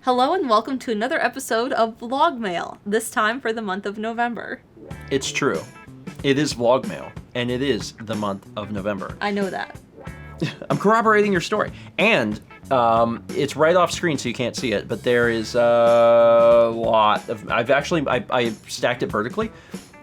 Hello and welcome to another episode of VlogMail, this time for the month of November. It's true. It is VlogMail, and it is the month of November. I know that. I'm corroborating your story. And it's right off screen so you can't see it, but there is a lot of... I stacked it vertically,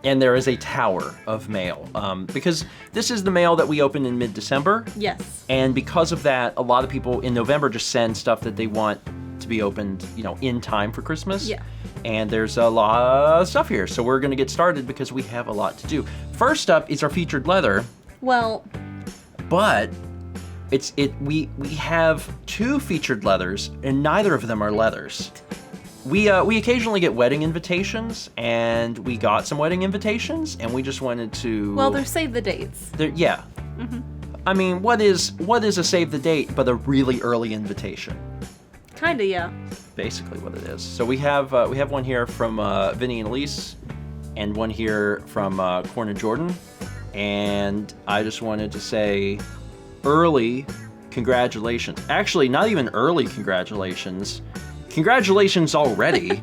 and there is a tower of mail. Because this is the mail that we opened in mid-December. Yes. And because of that, a lot of people in November just send stuff that they want to be opened, in time for Christmas. Yeah. And there's a lot of stuff here, so we're gonna get started because we have a lot to do. First up is our featured leather. Well, but we have two featured leathers, and neither of them are leathers. We occasionally get wedding invitations, and we got some wedding invitations, and we just wanted to. well, they're save the dates. Yeah. Mm-hmm. I mean, what is a save the date but a really early invitation? Kinda, yeah. Basically what it is. So we have one here from Vinny and Alyse, and one here from Corin and Jordan. And I just wanted to say early congratulations. Actually, not even early congratulations. Congratulations already.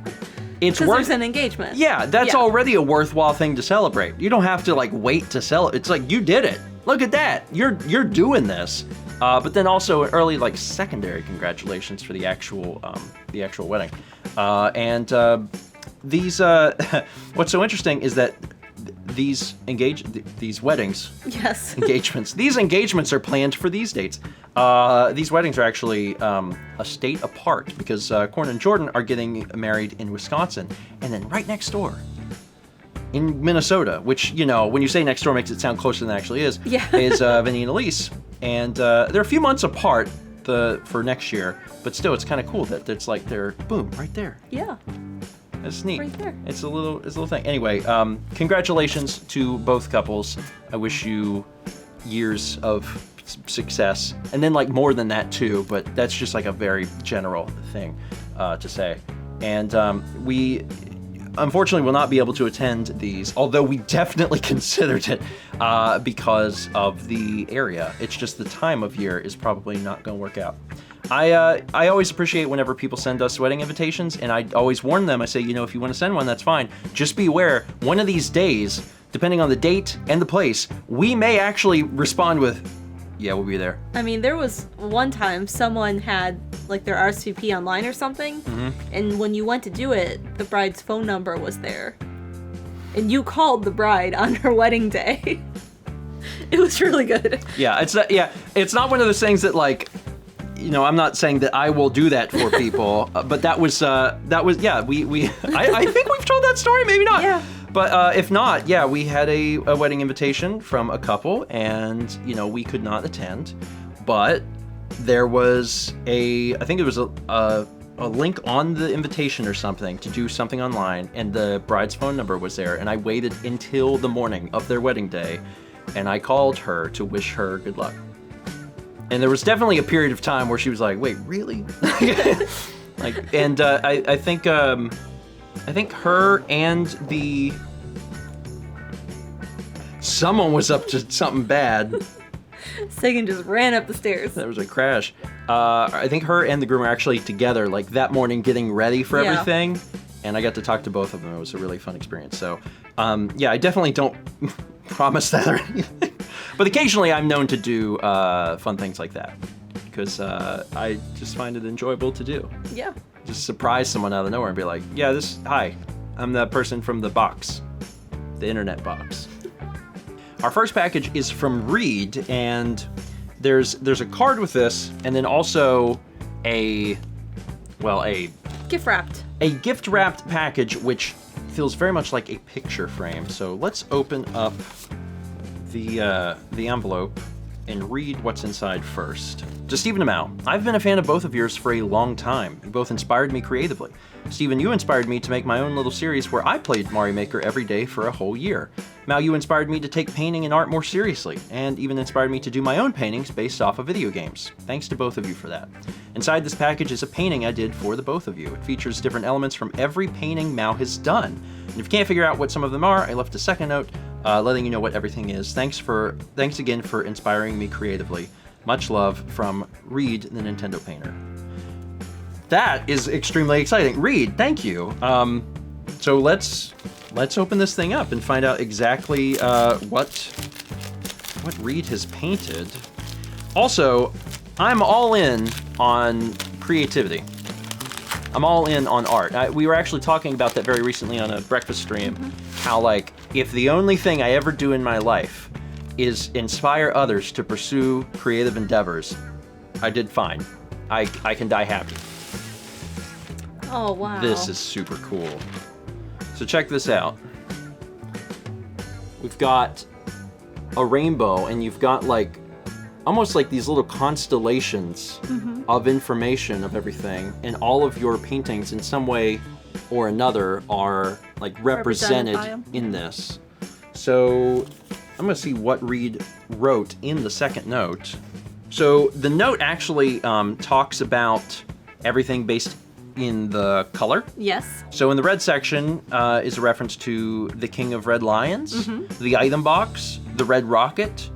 It's worth there's an engagement. Yeah, that's already a worthwhile thing to celebrate. You don't have to wait to celebrate. It's like, you did it. Look at that. You're doing this. But then also an early secondary congratulations for the actual wedding. These what's so interesting is that these weddings. Yes. Engagements. These engagements are planned for these dates. These weddings are actually a state apart because Corin and Jordan are getting married in Wisconsin, and then right next door in Minnesota, which, when you say next door makes it sound closer than it actually is, is Vinny and Alyse. And they're a few months apart for next year, but still, it's kind of cool that it's they're, boom, right there. Yeah. That's neat. Right there. It's a little thing. Anyway, congratulations to both couples. I wish you years of success. And then more than that too, but that's just a very general thing to say. And we unfortunately will not be able to attend these, although we definitely considered it because of the area. It's just the time of year is probably not going to work out. I always appreciate whenever people send us wedding invitations, and I always warn them. I say, if you want to send one, that's fine. Just be aware, one of these days, depending on the date and the place, we may actually respond with, yeah, we'll be there. I mean, there was one time someone had their RSVP online or something, and when you went to do it, the bride's phone number was there. And you called the bride on her wedding day. It was really good. Yeah, it's not one of those things that I'm not saying that I will do that for people, but that was I think we've told that story, maybe not. Yeah. But if not, we had a wedding invitation from a couple, and we could not attend, but there was I think it was a link on the invitation or something to do something online, and the bride's phone number was there, and I waited until the morning of their wedding day, and I called her to wish her good luck. And there was definitely a period of time where she was like, wait, really? And I think her and someone was up to something bad. Sagan just ran up the stairs. There was a crash. I think her and the groom were actually together that morning getting ready for everything. And I got to talk to both of them. It was a really fun experience. So, I definitely don't promise that or anything. But occasionally I'm known to do fun things like that because I just find it enjoyable to do. Yeah. Just surprise someone out of nowhere and be like, hi, I'm that person from the box, the internet box. Our first package is from Reed, and there's a card with this, and then also a gift wrapped package, which feels very much like a picture frame. So let's open up the envelope and read what's inside first. To Stephen and Mal, I've been a fan of both of yours for a long time. You both inspired me creatively. Stephen, you inspired me to make my own little series where I played Mario Maker every day for a whole year. Mal, you inspired me to take painting and art more seriously, and even inspired me to do my own paintings based off of video games. Thanks to both of you for that. Inside this package is a painting I did for the both of you. It features different elements from every painting Mal has done. And if you can't figure out what some of them are, I left a second note letting you know what everything is. Thanks again for inspiring me creatively. Much love from Reed, the Nintendo painter. That is extremely exciting. Reed, thank you. So let's open this thing up and find out exactly what Reed has painted. Also, I'm all in on creativity. I'm all in on art. We were actually talking about that very recently on a breakfast stream, how like, if the only thing I ever do in my life is inspire others to pursue creative endeavors, I did fine. I can die happy. Oh, wow. This is super cool. So check this out. We've got a rainbow, and you've got like almost like these little constellations of information of everything, and all of your paintings in some way or another are like represented in this. So I'm gonna see what Reed wrote in the second note. So the note actually talks about everything based in the color. Yes. So in the red section is a reference to the King of Red Lions, the item box, the red rocket,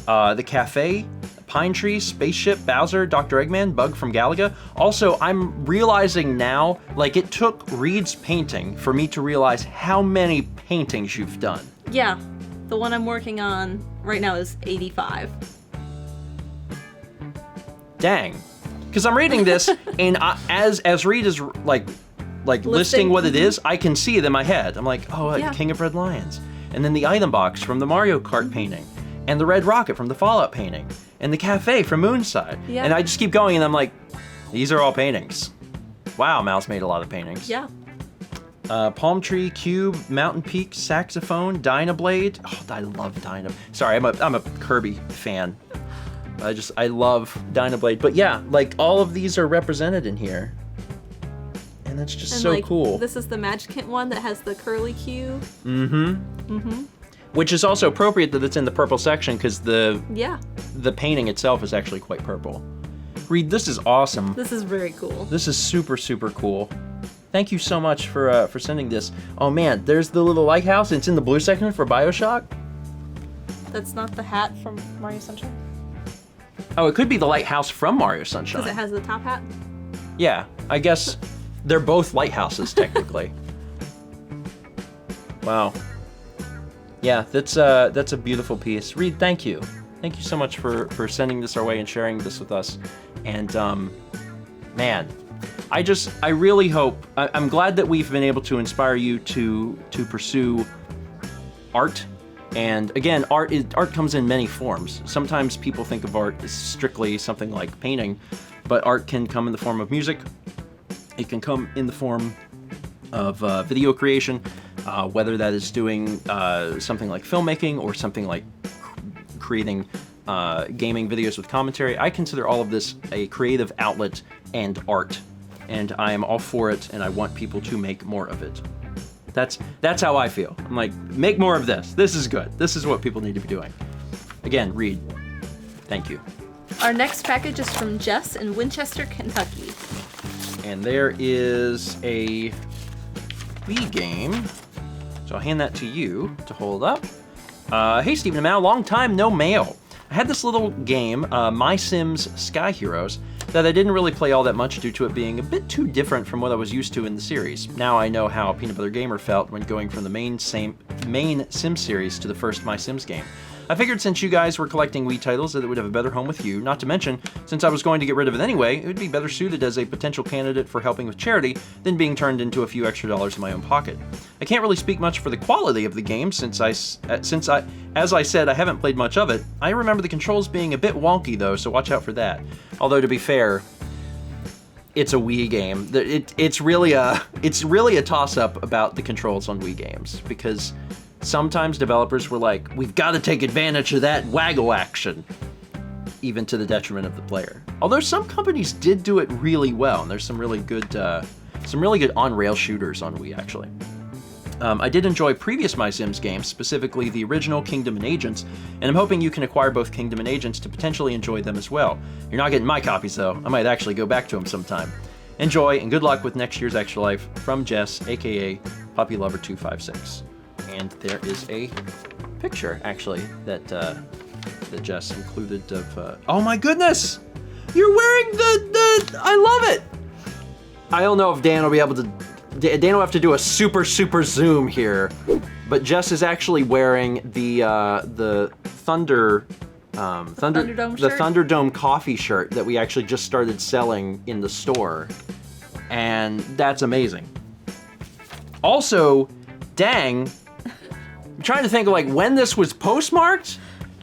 the cafe, pine tree, spaceship, Bowser, Dr. Eggman, Bug from Galaga. Also, I'm realizing now, like, it took Reed's painting for me to realize how many paintings you've done. Yeah. The one I'm working on right now is 85. Dang. Because I'm reading this, and as Reed is like listing what it is, I can see it in my head. I'm like, oh, like King of Red Lions. And then the item box from the Mario Kart painting, and the red rocket from the Fallout painting, and the cafe from Moonside. Yeah. And I just keep going, and I'm like, these are all paintings. Wow, Mouse made a lot of paintings. Yeah. Palm tree, cube, mountain peak, saxophone, Dynablade. Oh, I love Dyna. Sorry, I'm a Kirby fan. I love Dynablade. But yeah, like all of these are represented in here. And that's just so cool. This is the Magikant one that has the curly cube. Which is also appropriate that it's in the purple section because the painting itself is actually quite purple. Reed, this is awesome. This is very cool. This is super, super cool. Thank you so much for sending this. Oh man, there's the little lighthouse. It's in the blue section for BioShock. That's not the hat from Mario Sunshine? Oh, it could be the lighthouse from Mario Sunshine. Because it has the top hat? Yeah, I guess they're both lighthouses, technically. Wow. Yeah, that's a beautiful piece. Reed, thank you. Thank you so much for sending this our way and sharing this with us. And, man, I really hope, I'm glad that we've been able to inspire you to pursue art. And again, art comes in many forms. Sometimes people think of art as strictly something like painting, but art can come in the form of music. It can come in the form of video creation, whether that is doing something like filmmaking or something like creating gaming videos with commentary. I consider all of this a creative outlet and art, and I am all for it, and I want people to make more of it. That's how I feel. I'm like, make more of this. This is good. This is what people need to be doing. Again, Reed, thank you. Our next package is from Jess in Winchester, Kentucky. And there is a Wii game. So I'll hand that to you to hold up. Hey, Stephen and Mal, long time no mail. I had this little game, My Sims Sky Heroes, that I didn't really play all that much due to it being a bit too different from what I was used to in the series. Now I know how Peanut Butter Gamer felt when going from the main Sims series to the first My Sims game. I figured since you guys were collecting Wii titles that it would have a better home with you, not to mention, since I was going to get rid of it anyway, it would be better suited as a potential candidate for helping with charity than being turned into a few extra dollars in my own pocket. I can't really speak much for the quality of the game since as I said, I haven't played much of it. I remember the controls being a bit wonky though, so watch out for that. Although to be fair, it's a Wii game. It's really a toss-up about the controls on Wii games, because sometimes developers were like, we've got to take advantage of that waggle action, even to the detriment of the player. Although some companies did do it really well, and there's some really good on-rail shooters on Wii, actually. I did enjoy previous My Sims games, specifically the original Kingdom and Agents, and I'm hoping you can acquire both Kingdom and Agents to potentially enjoy them as well. You're not getting my copies, though. I might actually go back to them sometime. Enjoy, and good luck with next year's Extra Life, from Jess, aka PuppyLover256. And there is a picture, actually, that Jess included of... oh my goodness! You're wearing the... I love it! I don't know if Dan will be able to. Dan will have to do a super zoom here, but Jess is actually wearing the Thunderdome shirt? Thunderdome coffee shirt that we actually just started selling in the store, and that's amazing. Also, dang, I'm trying to think of like when this was postmarked.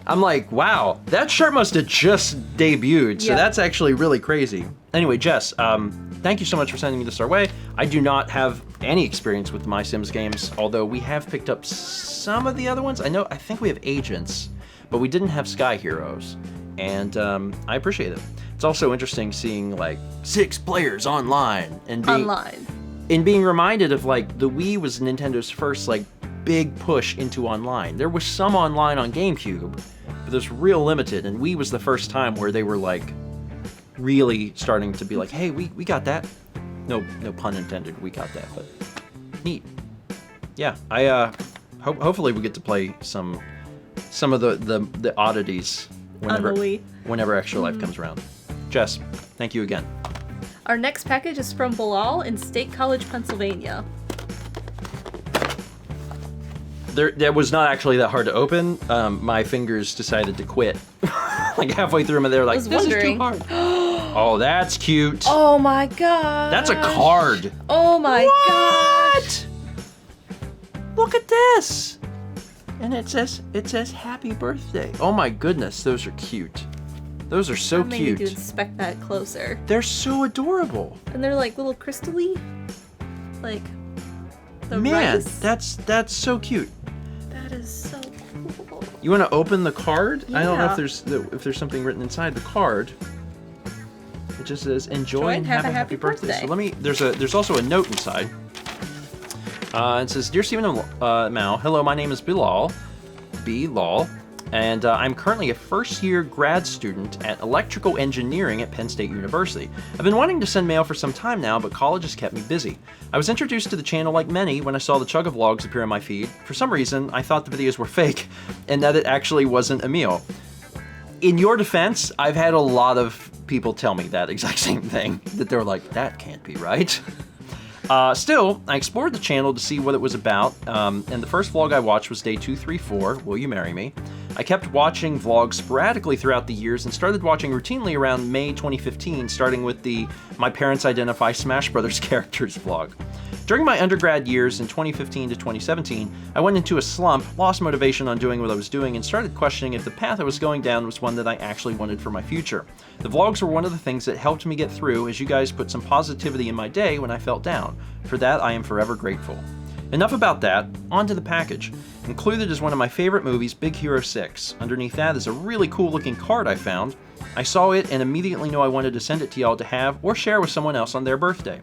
I'm like, wow, that shirt must have just debuted, so that's actually really crazy. Anyway, Jess, thank you so much for sending me this our way. I do not have any experience with My Sims games, although we have picked up some of the other ones. I think we have Agents, but we didn't have Sky Heroes, and I appreciate it. It's also interesting seeing like 6 players online and being reminded of like the Wii was Nintendo's first like big push into online. There was some online on GameCube, but there's real limited, and Wii was the first time where they were like really starting to be like, hey, we got that. No pun intended, we got that, but neat. Yeah, I hopefully we get to play some of the oddities whenever Extra Life comes around. Jess, thank you again. Our next package is from Bilal in State College, Pennsylvania. That was not actually that hard to open. My fingers decided to quit. Like halfway through, and they're like, this is too hard. Oh, that's cute. Oh my god. That's a card. Oh my god. Look at this. And it says happy birthday. Oh my goodness, those are cute. Those are so cute. I may need to inspect that closer. They're so adorable. And they're like little crystal-y. Like the Man, rice. that's so cute. That is so cool. You want to open the card? Yeah. I don't know if there's something written inside the card. It just says enjoy and have a happy birthday. So there's also a note inside. It says, Dear Stephen and Mal, hello, my name is Bilal, and I'm currently a first-year grad student at electrical engineering at Penn State University. I've been wanting to send mail for some time now, but college has kept me busy. I was introduced to the channel like many when I saw the Chug-a-Vlogs appear on my feed. For some reason, I thought the videos were fake, and that it actually wasn't a meal. In your defense, I've had a lot of people tell me that exact same thing, that they're like, that can't be right. Still, I explored the channel to see what it was about, and the first vlog I watched was day 234, Will You Marry Me? I kept watching vlogs sporadically throughout the years and started watching routinely around May 2015, starting with the My Parents Identify Smash Brothers Characters vlog. During my undergrad years in 2015 to 2017, I went into a slump, lost motivation on doing what I was doing, and started questioning if the path I was going down was one that I actually wanted for my future. The vlogs were one of the things that helped me get through, as you guys put some positivity in my day when I felt down. For that, I am forever grateful. Enough about that, on to the package. Included is one of my favorite movies, Big Hero 6. Underneath that is a really cool looking card I found. I saw it and immediately knew I wanted to send it to y'all to have or share with someone else on their birthday.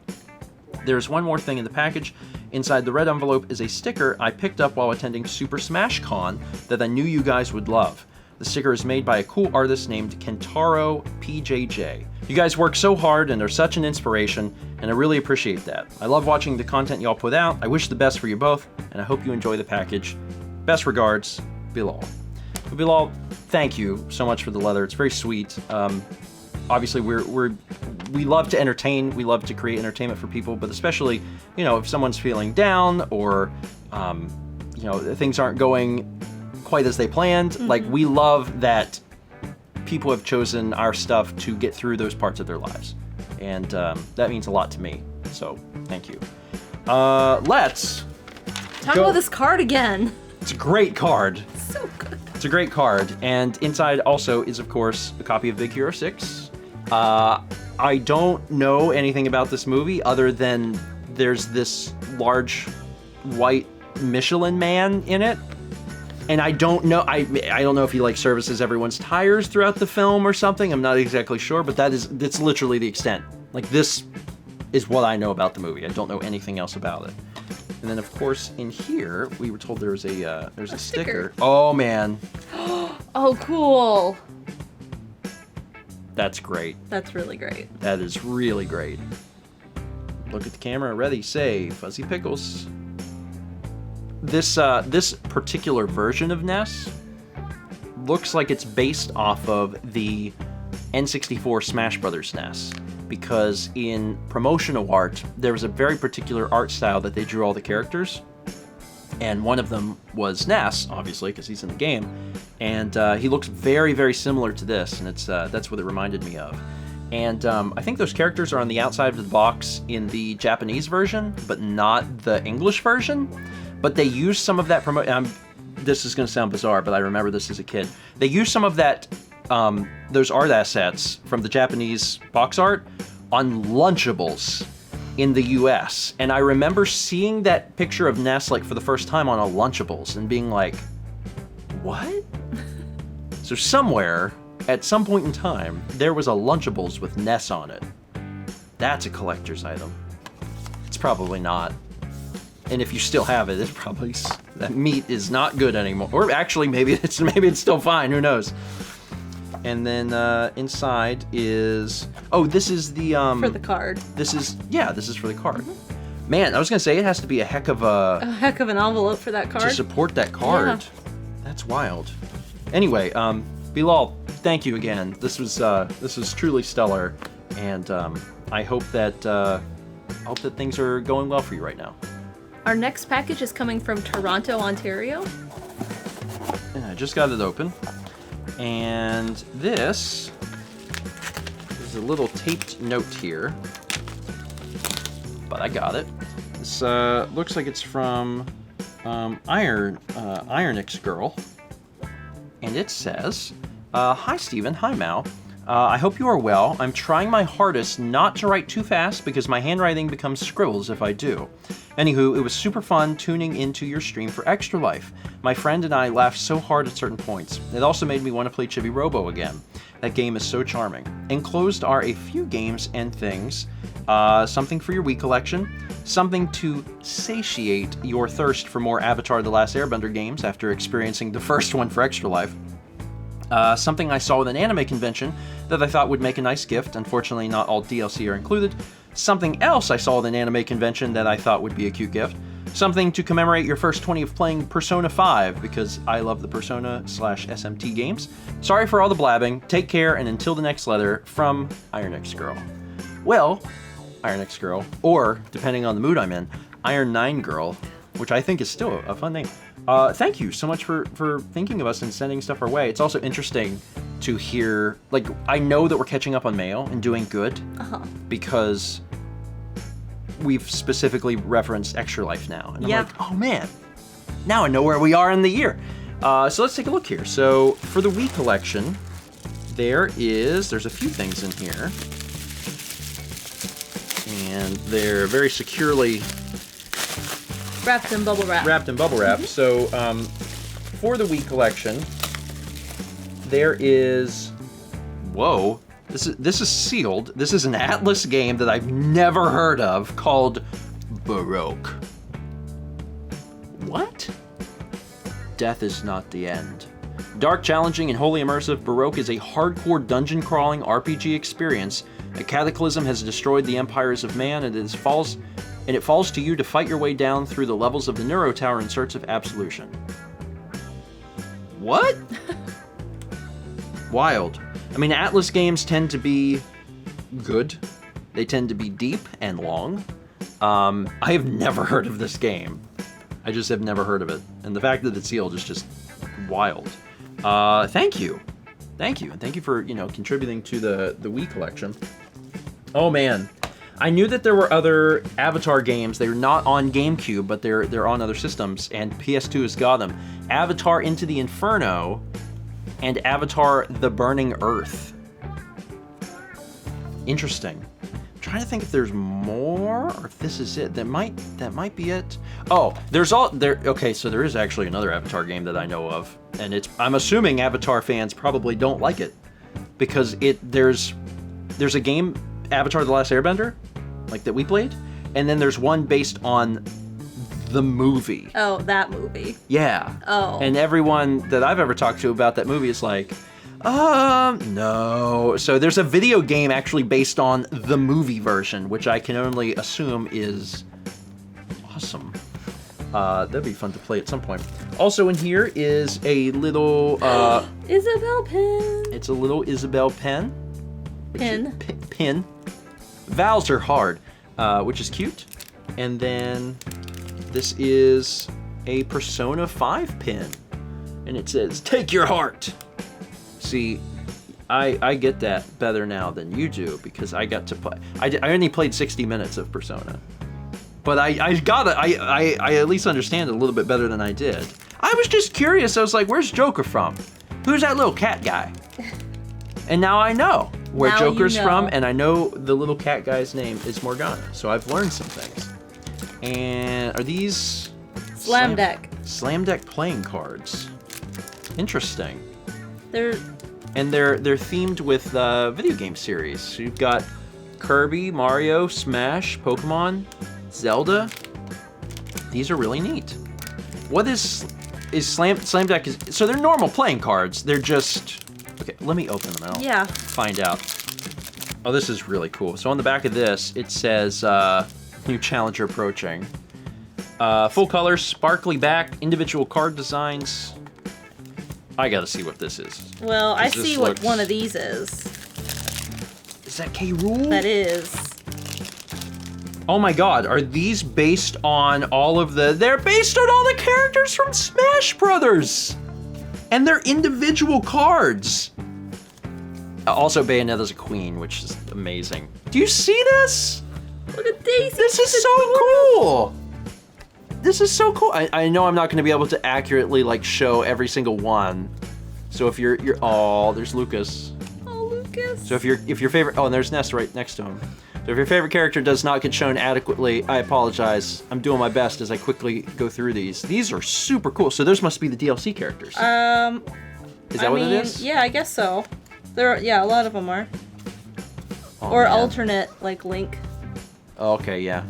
There's one more thing in the package. Inside the red envelope is a sticker I picked up while attending Super Smash Con that I knew you guys would love. The sticker is made by a cool artist named Kentaro PJJ. You guys work so hard and are such an inspiration, and I really appreciate that. I love watching the content y'all put out. I wish the best for you both, and I hope you enjoy the package. Best regards, Bilal. Bilal, thank you so much for the letter. It's very sweet. Obviously, we love to entertain. We love to create entertainment for people, but especially, if someone's feeling down or, things aren't going quite as they planned. Mm-hmm. Like, we love that people have chosen our stuff to get through those parts of their lives. And that means a lot to me. So, thank you. Let's talk about this card again. It's a great card. So good. It's a great card. And inside also is, of course, a copy of Big Hero 6. I don't know anything about this movie other than there's this large white Michelin man in it. And I don't know I don't know if he services everyone's tires throughout the film or something. I'm not exactly sure, but that's literally the extent. This is what I know about the movie. I don't know anything else about it. And then of course in here we were told there's a sticker. Oh man. Oh cool. That's great. That's really great. That is really great. Look at the camera. Ready, say, Fuzzy Pickles. This particular version of NES looks like it's based off of the N64 Smash Brothers NES, because in promotional art, there was a very particular art style that they drew all the characters. And one of them was Ness, obviously, because he's in the game. And he looks very, very similar to this, and that's what it reminded me of. And I think those characters are on the outside of the box in the Japanese version, but not the English version. But they use some of that this is going to sound bizarre, but I remember this as a kid. They use some of that, those art assets from the Japanese box art on Lunchables in the US. And I remember seeing that picture of Ness like for the first time on a Lunchables and being like, what? So somewhere, at some point in time, there was a Lunchables with Ness on it. That's a collector's item. It's probably not. And if you still have it, it's probably, that meat is not good anymore. Or actually, maybe it's still fine, who knows. And then inside is, oh, this is the for the card. This is for the card. Mm-hmm. Man, I was gonna say it has to be a heck of an envelope for that card to support that card. Yeah. That's wild. Anyway, Bilal, thank you again. This was truly stellar, and I hope that things are going well for you right now. Our next package is coming from Toronto, Ontario. And I just got it open. And this is a little taped note here. But I got it. This looks like it's from IronixGirl. And it says, Hi Steven, hi Mal. I hope you are well. I'm trying my hardest not to write too fast because my handwriting becomes scribbles if I do. Anywho, it was super fun tuning into your stream for Extra Life. My friend and I laughed so hard at certain points. It also made me want to play Chibi Robo again. That game is so charming. Enclosed are a few games and things. Something for your Wii collection. Something to satiate your thirst for more Avatar: The Last Airbender games after experiencing the first one for Extra Life. Something I saw at an anime convention that I thought would make a nice gift. Unfortunately, not all DLC are included. Something else I saw at an anime convention that I thought would be a cute gift. Something to commemorate your first 20 of playing Persona 5, because I love the Persona/SMT games. Sorry for all the blabbing. Take care, and until the next letter, from IronixGirl. Well, IronixGirl, or, depending on the mood I'm in, Iron9Girl, which I think is still a fun name. Thank you so much for thinking of us and sending stuff our way. It's also interesting to hear, like, I know that we're catching up on mail and doing good, because we've specifically referenced Extra Life now. And I'm like, oh man, now I know where we are in the year. So let's take a look here. So for the Wii collection, there's a few things in here. And they're very securely wrapped in bubble wrap. Mm-hmm. So for the Wii collection, there is, whoa, this is sealed. This is an Atlas game that I've never heard of called Baroque. What? Death is not the end. Dark, challenging, and wholly immersive, Baroque is a hardcore dungeon-crawling RPG experience. A cataclysm has destroyed the empires of man, and it falls to you to fight your way down through the levels of the Neuro Tower in search of absolution. What? Wild. I mean, Atlas games tend to be good. They tend to be deep and long. I have never heard of this game. I just have never heard of it. And the fact that it's sealed is just wild. Thank you. And thank you for, contributing to the Wii collection. Oh man. I knew that there were other Avatar games. They're not on GameCube, but they're on other systems, and PS2 has got them. Avatar Into the Inferno and Avatar The Burning Earth. Interesting. I'm trying to think if there's more or if this is it. That might be it. Oh, okay, so there is actually another Avatar game that I know of, and I'm assuming Avatar fans probably don't like it because there's a game, Avatar: The Last Airbender, like that we played, and then there's one based on the movie. Oh, that movie. Yeah. Oh. And everyone that I've ever talked to about that movie is like, no. So there's a video game actually based on the movie version, which I can only assume is awesome. That'd be fun to play at some point. Also in here is a little Isabelle pen. It's a little Isabelle pen. Pin. Pin. Vowels are hard, which is cute. And then this is a Persona 5 pin. And it says, take your heart. See, I get that better now than you do because I got to play. I only played 60 minutes of Persona. But I at least understand it a little bit better than I did. I was just curious. I was like, where's Joker from? Who's that little cat guy? And now I know where now Joker's you know. from, and I know the little cat guy's name is Morgana. So I've learned some things. And are these... Slam deck. Slam deck playing cards. Interesting. They're themed with video game series. So you've got Kirby, Mario, Smash, Pokemon, Zelda. These are really neat. What is Slam Deck? So they're normal playing cards. They're just... Okay, let me open them out. Yeah. Find out. Oh, this is really cool. So on the back of this, it says, new challenger approaching. Full color, sparkly back, individual card designs. I gotta see what this is. Well, I see what one of these is. Is that K. Rool? That is. Oh my god, are these based on all of the... They're based on all the characters from Smash Brothers! And they're individual cards! Also, Bayonetta's a queen, which is amazing. Do you see this? Look at Daisy! This is so cool! This is so cool. I know I'm not going to be able to accurately like show every single one. So if you're oh, there's Lucas. Oh, Lucas. So if your favorite, oh, and there's Ness right next to him. So if your favorite character does not get shown adequately, I apologize. I'm doing my best as I quickly go through these. These are super cool. So those must be the DLC characters. Is that what it is? Yeah, I guess so. Yeah, a lot of them are. Oh, or man. alternate, like Link. Okay, yeah.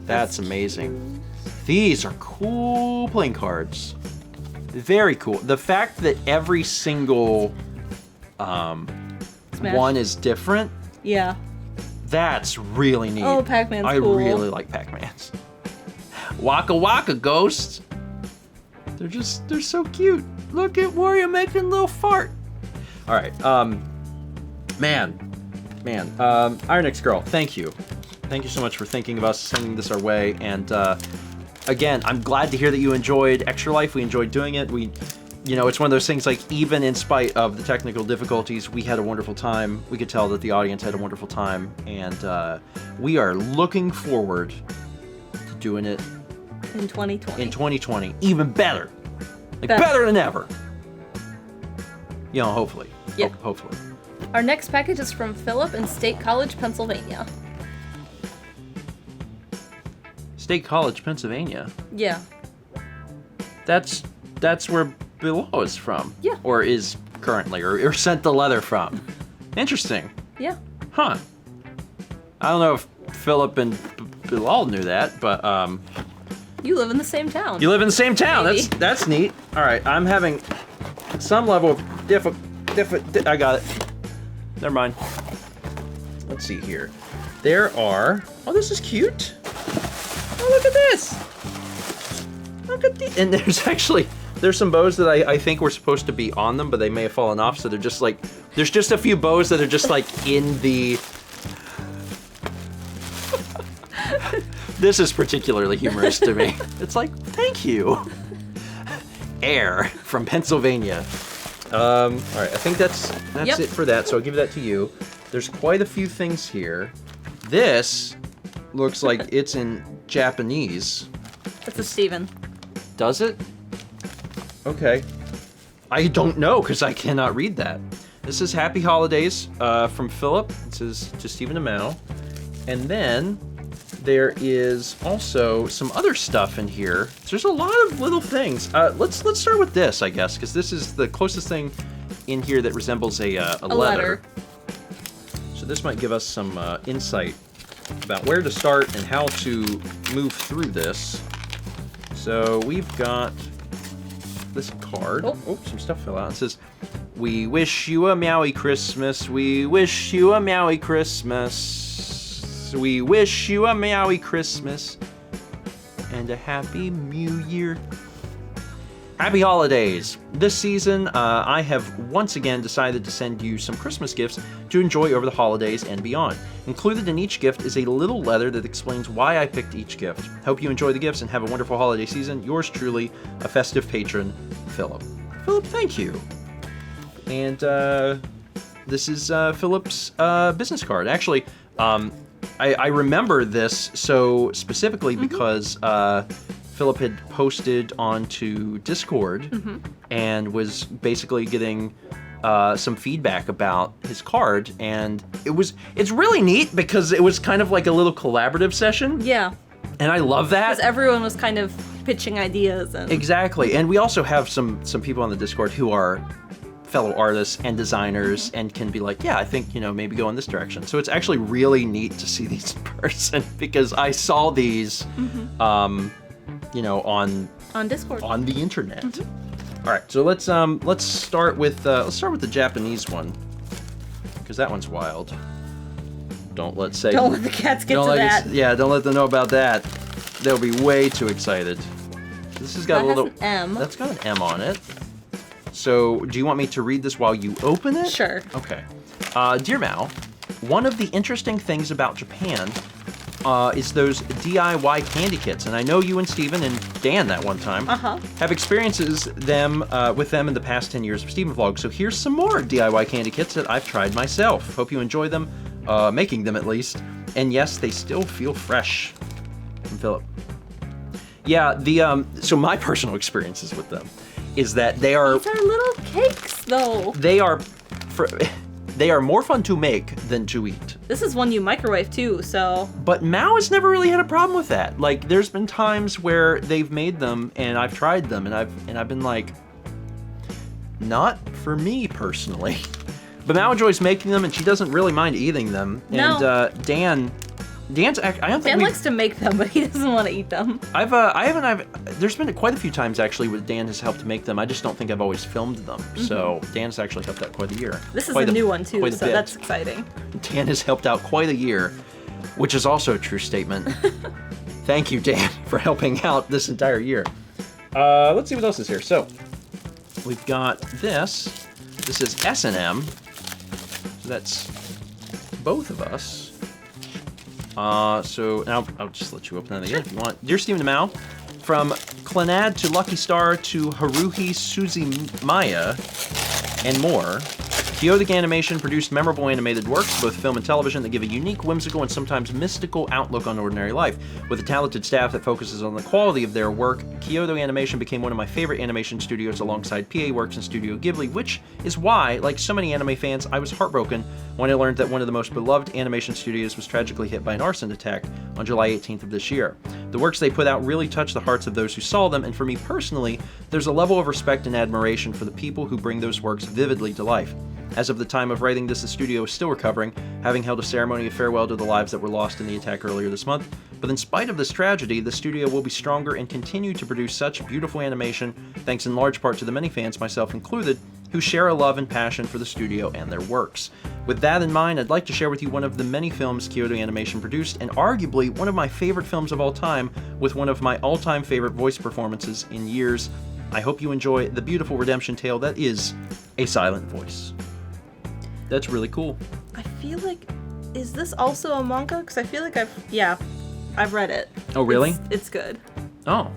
That's amazing. These are cool playing cards. Very cool. The fact that every single one is different. Yeah. That's really neat. Oh, Pac-Man's I cool. really like Pac-Man's. Waka Waka Ghosts. They're so cute. Look at Wario making a little fart. All right. IronixGirl, thank you. Thank you so much for thinking of us, sending this our way, and again, I'm glad to hear that you enjoyed Extra Life. We enjoyed doing it. It's one of those things, like, even in spite of the technical difficulties, we had a wonderful time. We could tell that the audience had a wonderful time, and we are looking forward to doing it in 2020. In 2020, even better. Better than ever. Hopefully. Yeah. Hopefully. Our next package is from Phillip in State College, Pennsylvania. State College, Pennsylvania? Yeah. That's where Below is from. Yeah. Or is currently, or sent the letter from. Interesting. Yeah. Huh. I don't know if Phillip and Bilal knew that, but you live in the same town. You live in the same town. Maybe. That's neat. All right, I'm having some level of I got it. Never mind. Let's see here. There are. Oh, this is cute. Oh, look at this. Look at the. And there's some bows that I think were supposed to be on them, but they may have fallen off. So they're just like. There's just a few bows that are just like in the. This is particularly humorous to me. It's like, thank you. Air from Pennsylvania. All right, I think that's it for that, so I'll give that to you. There's quite a few things here. This looks like it's in Japanese. It's a Steven. Does it? Okay. I don't know, because I cannot read that. This is Happy Holidays from Phillip. It says to Stephen Amell. And then there is also some other stuff in here. There's a lot of little things. Let's start with this, I guess, because this is the closest thing in here that resembles a letter. So this might give us some insight about where to start and how to move through this. So we've got this card. Oh, some stuff fell out. It says, "We wish you a Meowie Christmas. We wish you a Meowie Christmas. We wish you a Meowie Christmas and a Happy New Year." Happy holidays! This season, I have once again decided to send you some Christmas gifts to enjoy over the holidays and beyond. Included in each gift is a little letter that explains why I picked each gift. Hope you enjoy the gifts and have a wonderful holiday season. Yours truly, a festive patron, Phillip. Phillip, thank you. And this is Phillip's business card. Actually, I remember this so specifically because Phillip had posted onto Discord and was basically getting some feedback about his card, and it's really neat because it was kind of like a little collaborative session. Yeah. And I love that. Because everyone was kind of pitching ideas. And... Exactly. And we also have some people on the Discord who are fellow artists and designers and can be like, yeah, I think, maybe go in this direction. So it's actually really neat to see these in person because I saw these on Discord, on the internet. All right, so let's start with the Japanese one because that one's wild. Don't let the cats get to that. Don't let them know about that. They'll be way too excited. This has got an M. That's got an M on it. So, do you want me to read this while you open it? Sure. Okay. Dear Mal, one of the interesting things about Japan is those DIY candy kits, and I know you and Steven and Dan that one time have experiences with them in the past 10 years of Steven Vlogs. So here's some more DIY candy kits that I've tried myself. Hope you enjoy them, making them at least. And yes, they still feel fresh. From Phillip. Yeah, so my personal experiences with them is that they are... These are little cakes, though. They are more fun to make than to eat. This is one you microwave, too, so... But Mao has never really had a problem with that. Like, there's been times where they've made them, and I've tried them, and I've been like... Not for me, personally. But Mao enjoys making them, and she doesn't really mind eating them. No. And Dan likes to make them, but he doesn't want to eat them. There's been quite a few times actually where Dan has helped make them. I just don't think I've always filmed them. So Dan's actually helped out quite a year. This is a new one too, so that's exciting. Dan has helped out quite a year, which is also a true statement. Thank you, Dan, for helping out this entire year. Let's see what else is here. So we've got this. This is S&M. So that's both of us. So now I'll just let you open that again if you want. Dear Steven and Mal, from Clanad to Lucky Star to Haruhi Suzumaya and more, Kyoto Animation produced memorable animated works, both film and television, that give a unique, whimsical, and sometimes mystical outlook on ordinary life. With a talented staff that focuses on the quality of their work, Kyoto Animation became one of my favorite animation studios alongside PA Works and Studio Ghibli, which is why, like so many anime fans, I was heartbroken when I learned that one of the most beloved animation studios was tragically hit by an arson attack on July 18th of this year. The works they put out really touched the hearts of those who saw them, and for me personally, there's a level of respect and admiration for the people who bring those works vividly to life. As of the time of writing this, the studio is still recovering, having held a ceremony of farewell to the lives that were lost in the attack earlier this month. But in spite of this tragedy, the studio will be stronger and continue to produce such beautiful animation, thanks in large part to the many fans, myself included, who share a love and passion for the studio and their works. With that in mind, I'd like to share with you one of the many films Kyoto Animation produced, and arguably one of my favorite films of all time, with one of my all-time favorite voice performances in years. I hope you enjoy the beautiful redemption tale that is A Silent Voice. That's really cool. I feel like, is this also a manga? Because I feel like I've read it. Oh, really? It's good. Oh,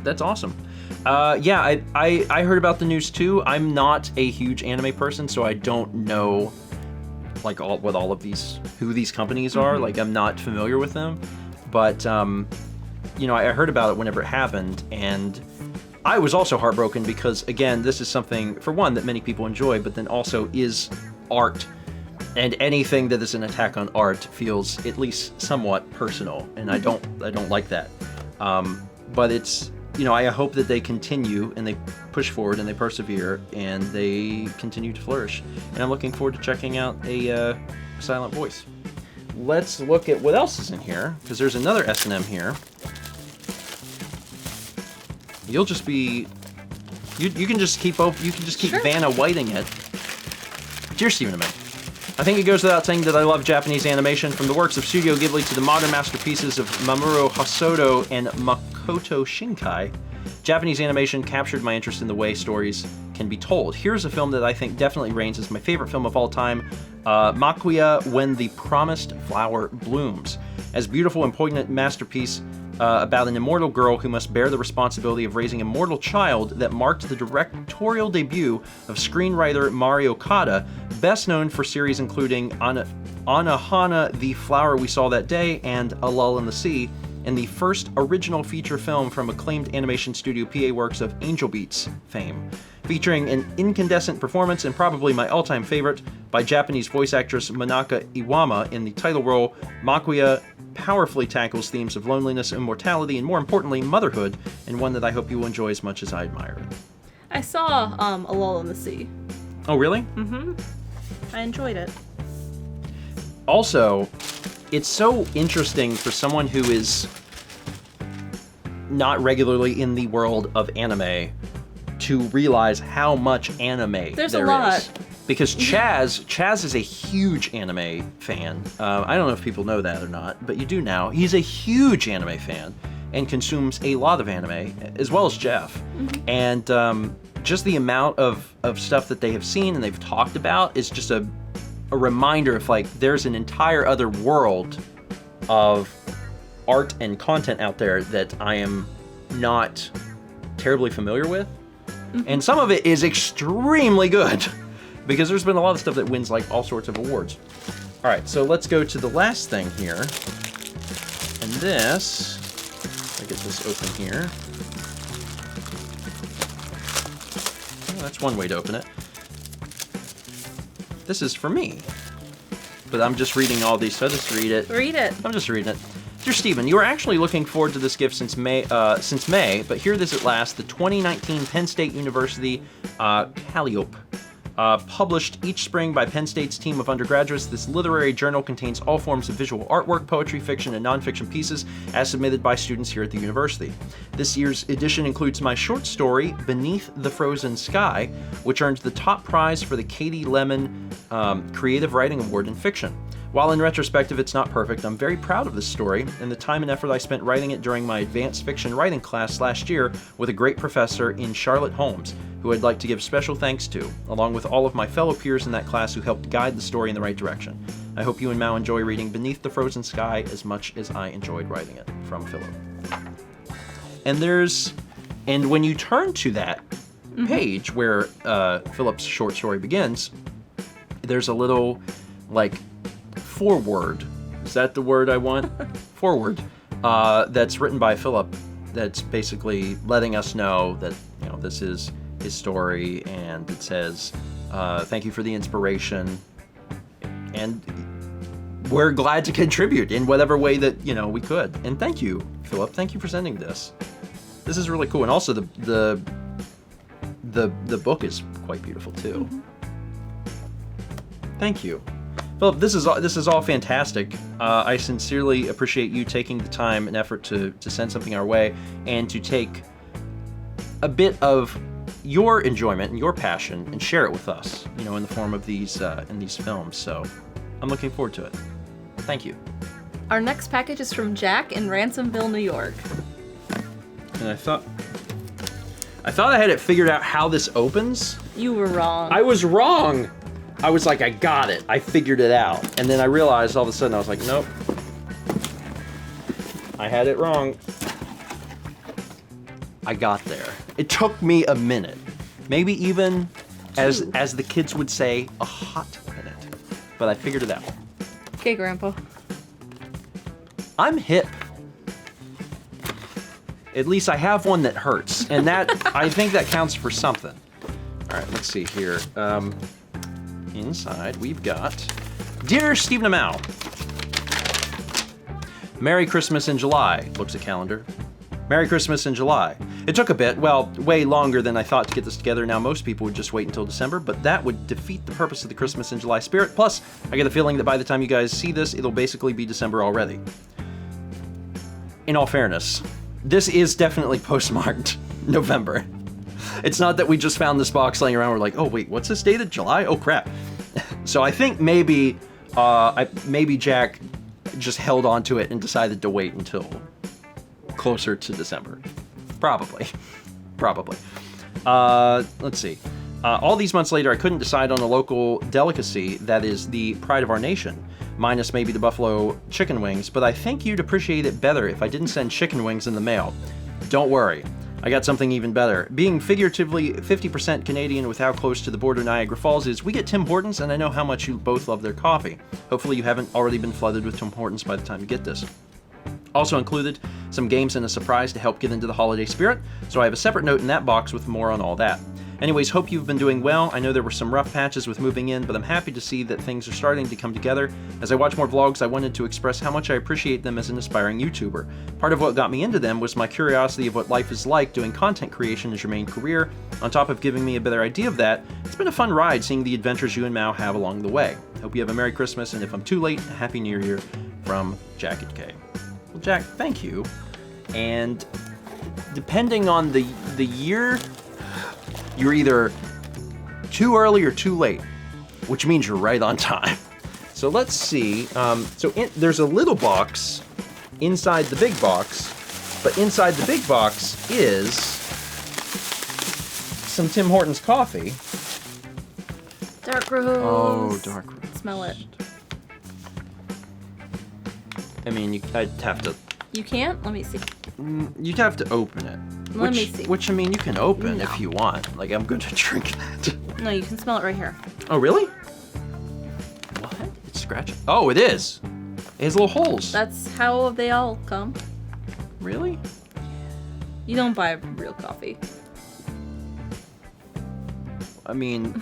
that's awesome. Yeah, I heard about the news too. I'm not a huge anime person, so I don't know like who these companies are. Like, I'm not familiar with them. But I heard about it whenever it happened, and I was also heartbroken because, again, this is something, for one, that many people enjoy, but then also is art, and anything that is an attack on art feels at least somewhat personal, and I don't like that. But it's, I hope that they continue and they push forward and they persevere and they continue to flourish. And I'm looking forward to checking out a Silent Voice. Let's look at what else is in here, because there's another S&M here. You'll just be, you can just keep Sure. Vanna Whiting it. Dear Steven and Meg, I think it goes without saying that I love Japanese animation, from the works of Studio Ghibli to the modern masterpieces of Mamoru Hosoda and Makoto Shinkai. Japanese animation captured my interest in the way stories can be told. Here's a film that I think definitely reigns as my favorite film of all time, Makuya, When the Promised Flower Blooms. As beautiful and poignant masterpiece about an immortal girl who must bear the responsibility of raising a mortal child that marked the directorial debut of screenwriter Mari Okada, best known for series including Anohana, The Flower We Saw That Day, and A Lull in the Sea, and the first original feature film from acclaimed animation studio PA Works of Angel Beats fame, featuring an incandescent performance and probably my all-time favorite by Japanese voice actress Manaka Iwama in the title role. Makuya powerfully tackles themes of loneliness, immortality, and more importantly, motherhood, and one that I hope you will enjoy as much as I admire it. I saw A Lull in the Sea. Oh, really? Mm-hmm. I enjoyed it. Also, it's so interesting for someone who is not regularly in the world of anime to realize how much anime There's there a lot. is. Because Chaz is a huge anime fan. I don't know if people know that or not, but you do now. He's a huge anime fan and consumes a lot of anime, as well as Jeff. Mm-hmm. And just the amount of stuff that they have seen and they've talked about is just a reminder of, like, there's an entire other world of art and content out there that I am not terribly familiar with. Mm-hmm. And some of it is extremely good because there's been a lot of stuff that wins like all sorts of awards. All right, so let's go to the last thing here. And this, I get this open here. Oh, that's one way to open it. This is for me. But I'm just reading all these, so I just read it. Read it. I'm just reading it. Dear Stephen, you were actually looking forward to this gift since May, but here it is at last. The 2019 Penn State University Calliope. Published each spring by Penn State's team of undergraduates, this literary journal contains all forms of visual artwork, poetry, fiction, and nonfiction pieces as submitted by students here at the university. This year's edition includes my short story, Beneath the Frozen Sky, which earned the top prize for the Katie Lemon Creative Writing Award in Fiction. While in retrospective it's not perfect, I'm very proud of this story and the time and effort I spent writing it during my advanced fiction writing class last year with a great professor in Charlotte Holmes, who I'd like to give special thanks to, along with all of my fellow peers in that class who helped guide the story in the right direction. I hope you and Mao enjoy reading Beneath the Frozen Sky as much as I enjoyed writing it. From Phillip. And when you turn to that page where Philip's short story begins, there's a little, like, foreword. Is that the word I want? Foreword. That's written by Phillip. That's basically letting us know that, you know, this is his story, and it says, thank you for the inspiration, and we're glad to contribute in whatever way that, you know, we could. And thank you, Phillip. Thank you for sending this. This is really cool. And also the book is quite beautiful too. Mm-hmm. Thank you. Phillip, this is all fantastic. I sincerely appreciate you taking the time and effort to send something our way and to take a bit of your enjoyment and your passion and share it with us, you know, in the form of these films. So I'm looking forward to it. Thank you. Our next package is from Jack in Ransomville, New York. And I thought I had it figured out how this opens. You were wrong. I was wrong. I was like, I got it. I figured it out. And then I realized all of a sudden, I was like, nope. I had it wrong. I got there. It took me a minute. Maybe even, as the kids would say, a hot minute. But I figured it out. Okay, Grandpa. I'm hip. At least I have one that hurts. And that, I think that counts for something. All right, let's see here. Inside, we've got Dear Stephen and Mal, Merry Christmas in July. Looks at calendar. Merry Christmas in July. It took a bit, well, way longer than I thought to get this together. Now most people would just wait until December, but that would defeat the purpose of the Christmas in July spirit. Plus, I get the feeling that by the time you guys see this, it'll basically be December already. In all fairness, this is definitely postmarked November. It's not that we just found this box laying around. We're like, oh wait, what's this dated? July? Oh crap. So I think maybe Jack just held on to it and decided to wait until closer to December. Probably. Probably. Let's see. All these months later, I couldn't decide on a local delicacy that is the pride of our nation, minus maybe the buffalo chicken wings, but I think you'd appreciate it better if I didn't send chicken wings in the mail. Don't worry, I got something even better. Being figuratively 50% Canadian with how close to the border Niagara Falls is, we get Tim Hortons, and I know how much you both love their coffee. Hopefully you haven't already been flooded with Tim Hortons by the time you get this. Also included some games and a surprise to help get into the holiday spirit, so I have a separate note in that box with more on all that. Anyways, hope you've been doing well. I know there were some rough patches with moving in, but I'm happy to see that things are starting to come together. As I watch more vlogs, I wanted to express how much I appreciate them as an aspiring YouTuber. Part of what got me into them was my curiosity of what life is like doing content creation as your main career. On top of giving me a better idea of that, it's been a fun ride seeing the adventures you and Mao have along the way. Hope you have a Merry Christmas, and if I'm too late, a Happy New Year from Jacket K. Well, Jack, thank you. And depending on the year, you're either too early or too late, which means you're right on time. So let's see. There's a little box inside the big box, but inside the big box is some Tim Hortons coffee. Dark roast. Oh, dark roast. Smell it. I mean, I'd have to... You can't? Let me see. You'd have to open it. Let me see. Which, I mean, you can open if you want. Like, I'm going to drink that. No, you can smell it right here. Oh, really? What? It's scratching. Oh, it is. It has little holes. That's how they all come. Really? You don't buy real coffee. I mean,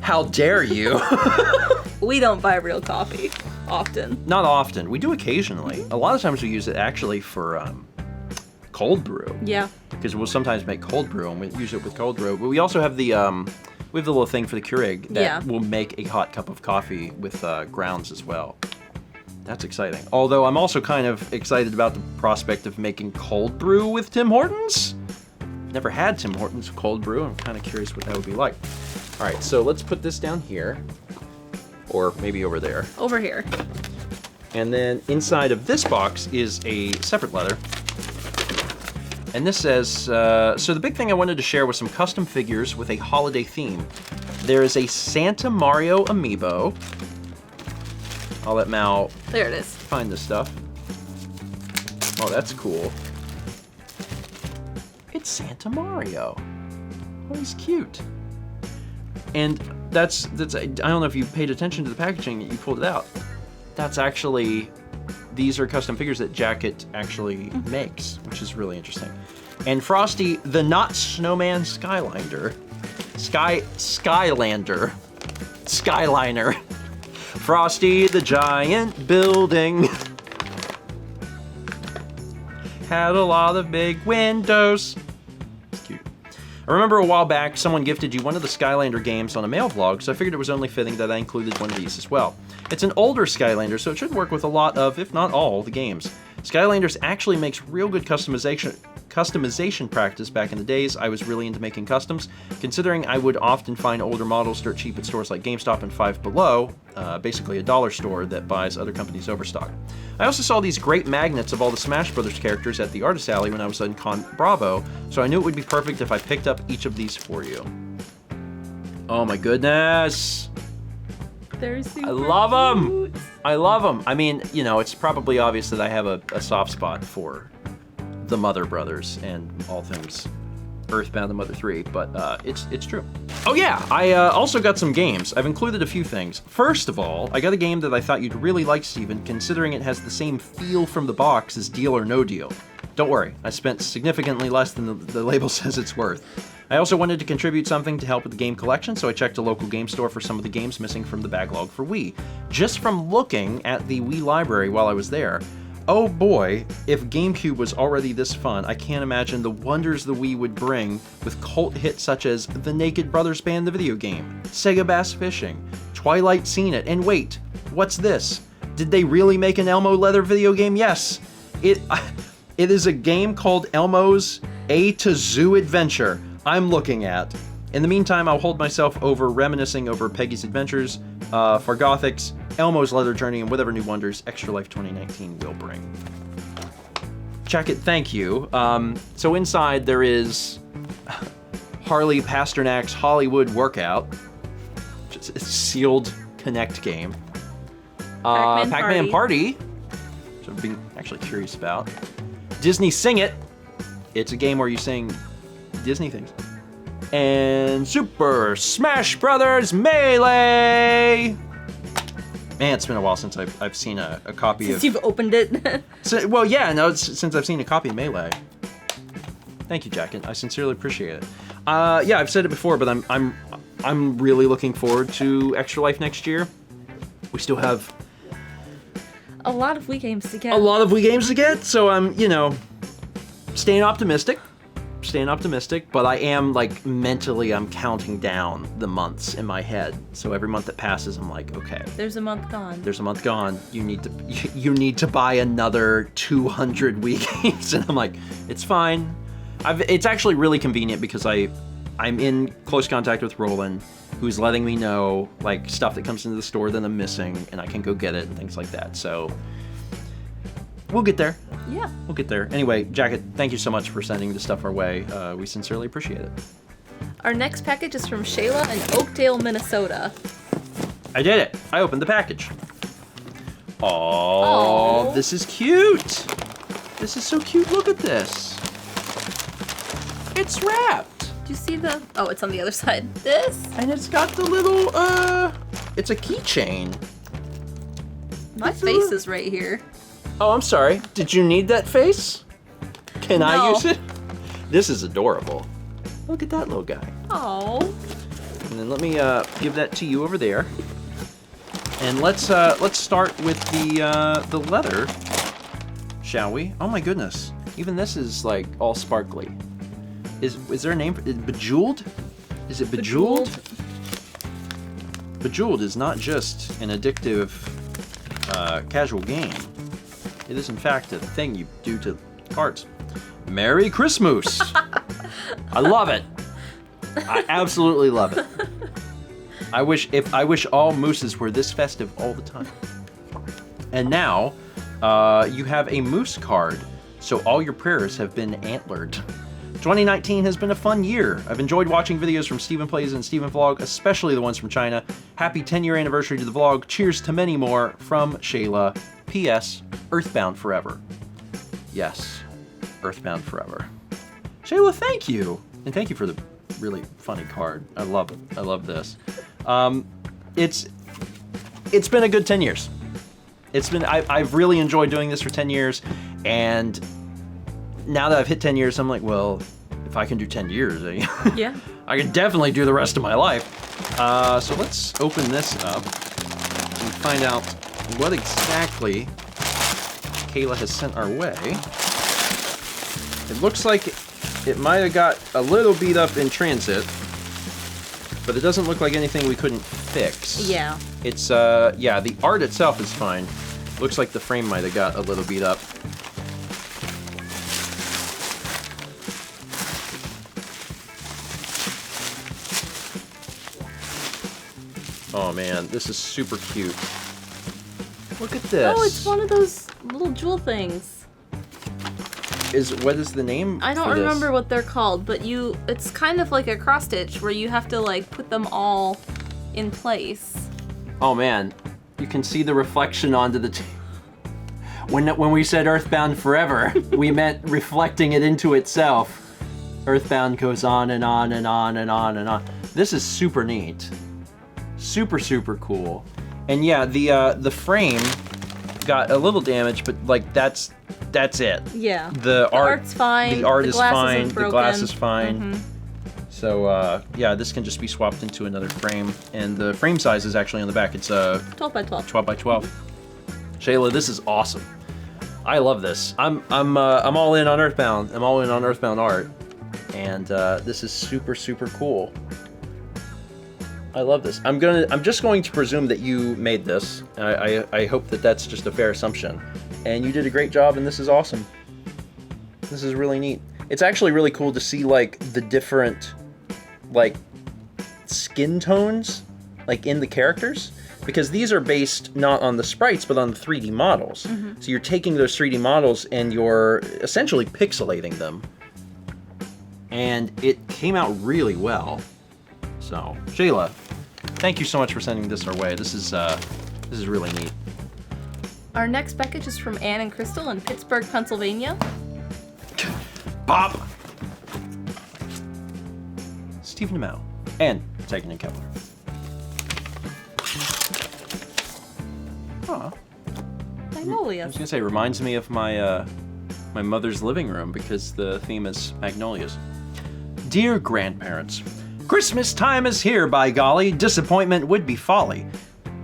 how dare you? We don't buy real coffee often. Not often. We do occasionally. A lot of times we use it actually for cold brew. Yeah. Because we'll sometimes make cold brew and we use it with cold brew. But we also have the little thing for the Keurig that will make a hot cup of coffee with grounds as well. That's exciting. Although I'm also kind of excited about the prospect of making cold brew with Tim Hortons. Never had Tim Hortons cold brew. I'm kind of curious what that would be like. All right, so let's put this down here, or maybe over there. Over here. And then inside of this box is a separate letter. And this says, so the big thing I wanted to share was some custom figures with a holiday theme. There is a Santa Mario amiibo. I'll let Mal There it is. find this stuff. Oh, that's cool. It's Santa Mario. Oh, he's cute. And that's I don't know if you paid attention to the packaging, you pulled it out. That's actually, these are custom figures that Jacket actually makes, which is really interesting. And Frosty, the not snowman Skyliner. Skyliner. Frosty, the giant building. Had a lot of big windows. It's cute. I remember a while back, someone gifted you one of the Skylander games on a mail vlog, so I figured it was only fitting that I included one of these as well. It's an older Skylander, so it should work with a lot of, if not all, the games. Skylanders actually makes real good customization practice. Back in the days, I was really into making customs, considering I would often find older models dirt cheap at stores like GameStop and Five Below, basically a dollar store that buys other companies' overstock. I also saw these great magnets of all the Smash Brothers characters at the Artist Alley when I was in Con Bravo, so I knew it would be perfect if I picked up each of these for you. Oh my goodness! They're super I love them! cute. I love them! I mean, you know, it's probably obvious that I have a soft spot for the Mother Brothers and all things Earthbound and Mother 3, but it's true. Oh yeah, I also got some games. I've included a few things. First of all, I got a game that I thought you'd really like, Steven, considering it has the same feel from the box as Deal or No Deal. Don't worry, I spent significantly less than the label says it's worth. I also wanted to contribute something to help with the game collection, so I checked a local game store for some of the games missing from the backlog for Wii. Just from looking at the Wii library while I was there, oh boy, if GameCube was already this fun, I can't imagine the wonders the Wii would bring with cult hits such as The Naked Brothers Band the video game, Sega Bass Fishing, Twilight Seen It, and wait, what's this? Did they really make an Elmo leather video game? Yes. It is a game called Elmo's A to Zoo Adventure I'm looking at. In the meantime, I'll hold myself over reminiscing over Peggy's Adventures, Fargothics, Elmo's Leather Journey, and whatever new wonders Extra Life 2019 will bring. Jacket, thank you. So inside there is Harley Pasternak's Hollywood Workout, which is a sealed Connect game. Pac-Man Party, which I've been actually curious about. Disney Sing It. It's a game where you sing Disney things. And Super Smash Brothers Melee. Man, it's been a while since I've seen a copy Since you've opened it. Well, yeah, no, since I've seen a copy of Melee. Thank you, Jacket. I sincerely appreciate it. Yeah, I've said it before, but I'm really looking forward to Extra Life next year. We still have a lot of Wii games to get. A lot of Wii games to get, so I'm, staying optimistic, but I am, like, mentally, I'm counting down the months in my head. So every month that passes, I'm like, okay. There's a month gone. There's a month gone. You need to buy another 200 Wii games. And I'm like, it's fine. It's actually really convenient because I'm in close contact with Roland, who's letting me know, like, stuff that comes into the store that I'm missing, and I can go get it and things like that. So we'll get there. Yeah. We'll get there. Anyway, Jacket, thank you so much for sending this stuff our way. We sincerely appreciate it. Our next package is from Shayla in Oakdale, Minnesota. I did it. I opened the package. Oh, this is cute. This is so cute. Look at this. It's wrapped. Do you see the... Oh, it's on the other side. This? And it's got the little, it's a keychain. My face is right here. Oh, I'm sorry. Did you need that face? Can I use it? This is adorable. Look at that little guy. Oh. And then let me give that to you over there. And let's start with the leather, shall we? Oh my goodness. Even this is like all sparkly. Is there a name for it? Bejeweled? Is it Bejeweled? Bejeweled is not just an addictive casual game. It is in fact a thing you do to cards. Merry Christmas! I love it. I absolutely love it. I wish all mooses were this festive all the time. And now, you have a moose card, so all your prayers have been antlered. 2019 has been a fun year. I've enjoyed watching videos from Steven Plays and Steven Vlog, especially the ones from China. Happy 10-year anniversary to the vlog. Cheers to many more from Shayla. P.S. Earthbound forever. Yes, Earthbound forever. Shayla, thank you. And thank you for the really funny card. I love it. I love this. It's been a good 10 years. I've really enjoyed doing this for 10 years, and now that I've hit 10 years, I'm like, well, if I can do 10 years, yeah, I can definitely do the rest of my life. So let's open this up and find out what exactly Kayla has sent our way. It looks like it might have got a little beat up in transit, but it doesn't look like anything we couldn't fix. Yeah. It's, yeah, the art itself is fine. Looks like the frame might have got a little beat up. Oh man, this is super cute. Look at this. Oh, it's one of those little jewel things. What is the name? I don't remember what they're called, but it's kind of like a cross stitch where you have to like put them all in place. Oh man, you can see the reflection onto the when we said Earthbound forever, we meant reflecting it into itself. Earthbound goes on and on and on and on and on. This is super neat. Super, super cool. And yeah, the frame got a little damage, but like that's it. Yeah. The art's fine. The art is fine. The glass is fine. Mm-hmm. So yeah, this can just be swapped into another frame, and the frame size is actually on the back. It's 12 by 12. 12 by 12. Shayla, this is awesome. I love this. I'm all in on Earthbound. I'm all in on Earthbound art, and this is super, super cool. I love this. I'm just going to presume that you made this. I hope that that's just a fair assumption. And you did a great job, and this is awesome. This is really neat. It's actually really cool to see like the different like skin tones like in the characters. because these are based not on the sprites, but on the 3D models. So you're taking those 3D models and you're essentially pixelating them. And it came out really well. So, Shayla, thank you so much for sending this our way. This is really neat. Our next package is from Anne and Krystal in Pittsburgh, Pennsylvania. Pop! Stephen Amell and Tegan and Kepler. Aw. I was Magnolias. gonna say, reminds me of my my mother's living room because the theme is magnolias. Dear grandparents, Christmas time is here, by golly. Disappointment would be folly.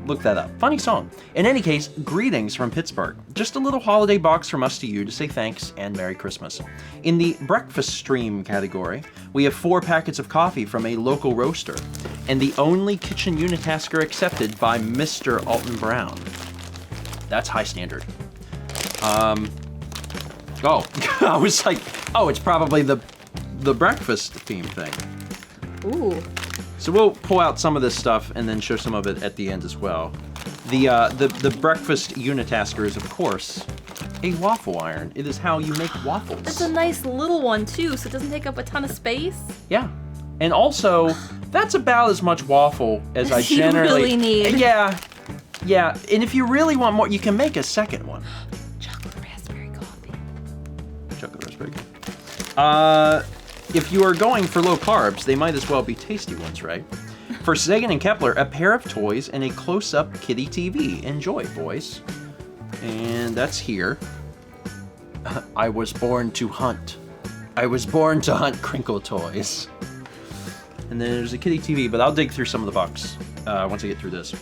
Look that up. Funny song. In any case, greetings from Pittsburgh. Just a little holiday box from us to you to say thanks and Merry Christmas. In the breakfast stream category, we have 4 packets of coffee from a local roaster, and the only kitchen unitasker accepted by Mr. Alton Brown. That's high standard. Oh, I was like, oh, it's probably the breakfast theme thing. Ooh. So we'll pull out some of this stuff and then show some of it at the end as well. The breakfast unitasker is, of course, a waffle iron. It is how you make waffles. It's a nice little one, too, so it doesn't take up a ton of space. Yeah. And also, that's about as much waffle as I generally... really need. Yeah. Yeah. And if you really want more, you can make a second one. Chocolate raspberry coffee. Chocolate raspberry coffee. If you are going for low carbs, they might as well be tasty ones, right? For Sagan and Kepler, a pair of toys and a close-up kitty TV. Enjoy, boys. And that's here. I was born to hunt. I was born to hunt crinkle toys. And then there's a kitty TV, but I'll dig through some of the box once I get through this.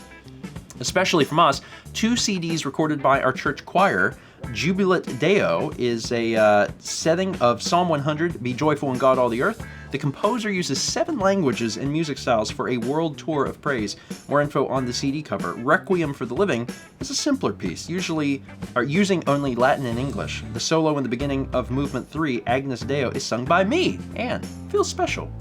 Especially from us, 2 CDs recorded by our church choir. Jubilat Deo is a setting of Psalm 100, Be Joyful in God All the Earth. The composer uses 7 languages and music styles for a world tour of praise. More info on the CD cover. Requiem for the Living is a simpler piece, usually using only Latin and English. The solo in the beginning of Movement 3, Agnus Deo, is sung by me, and feels special.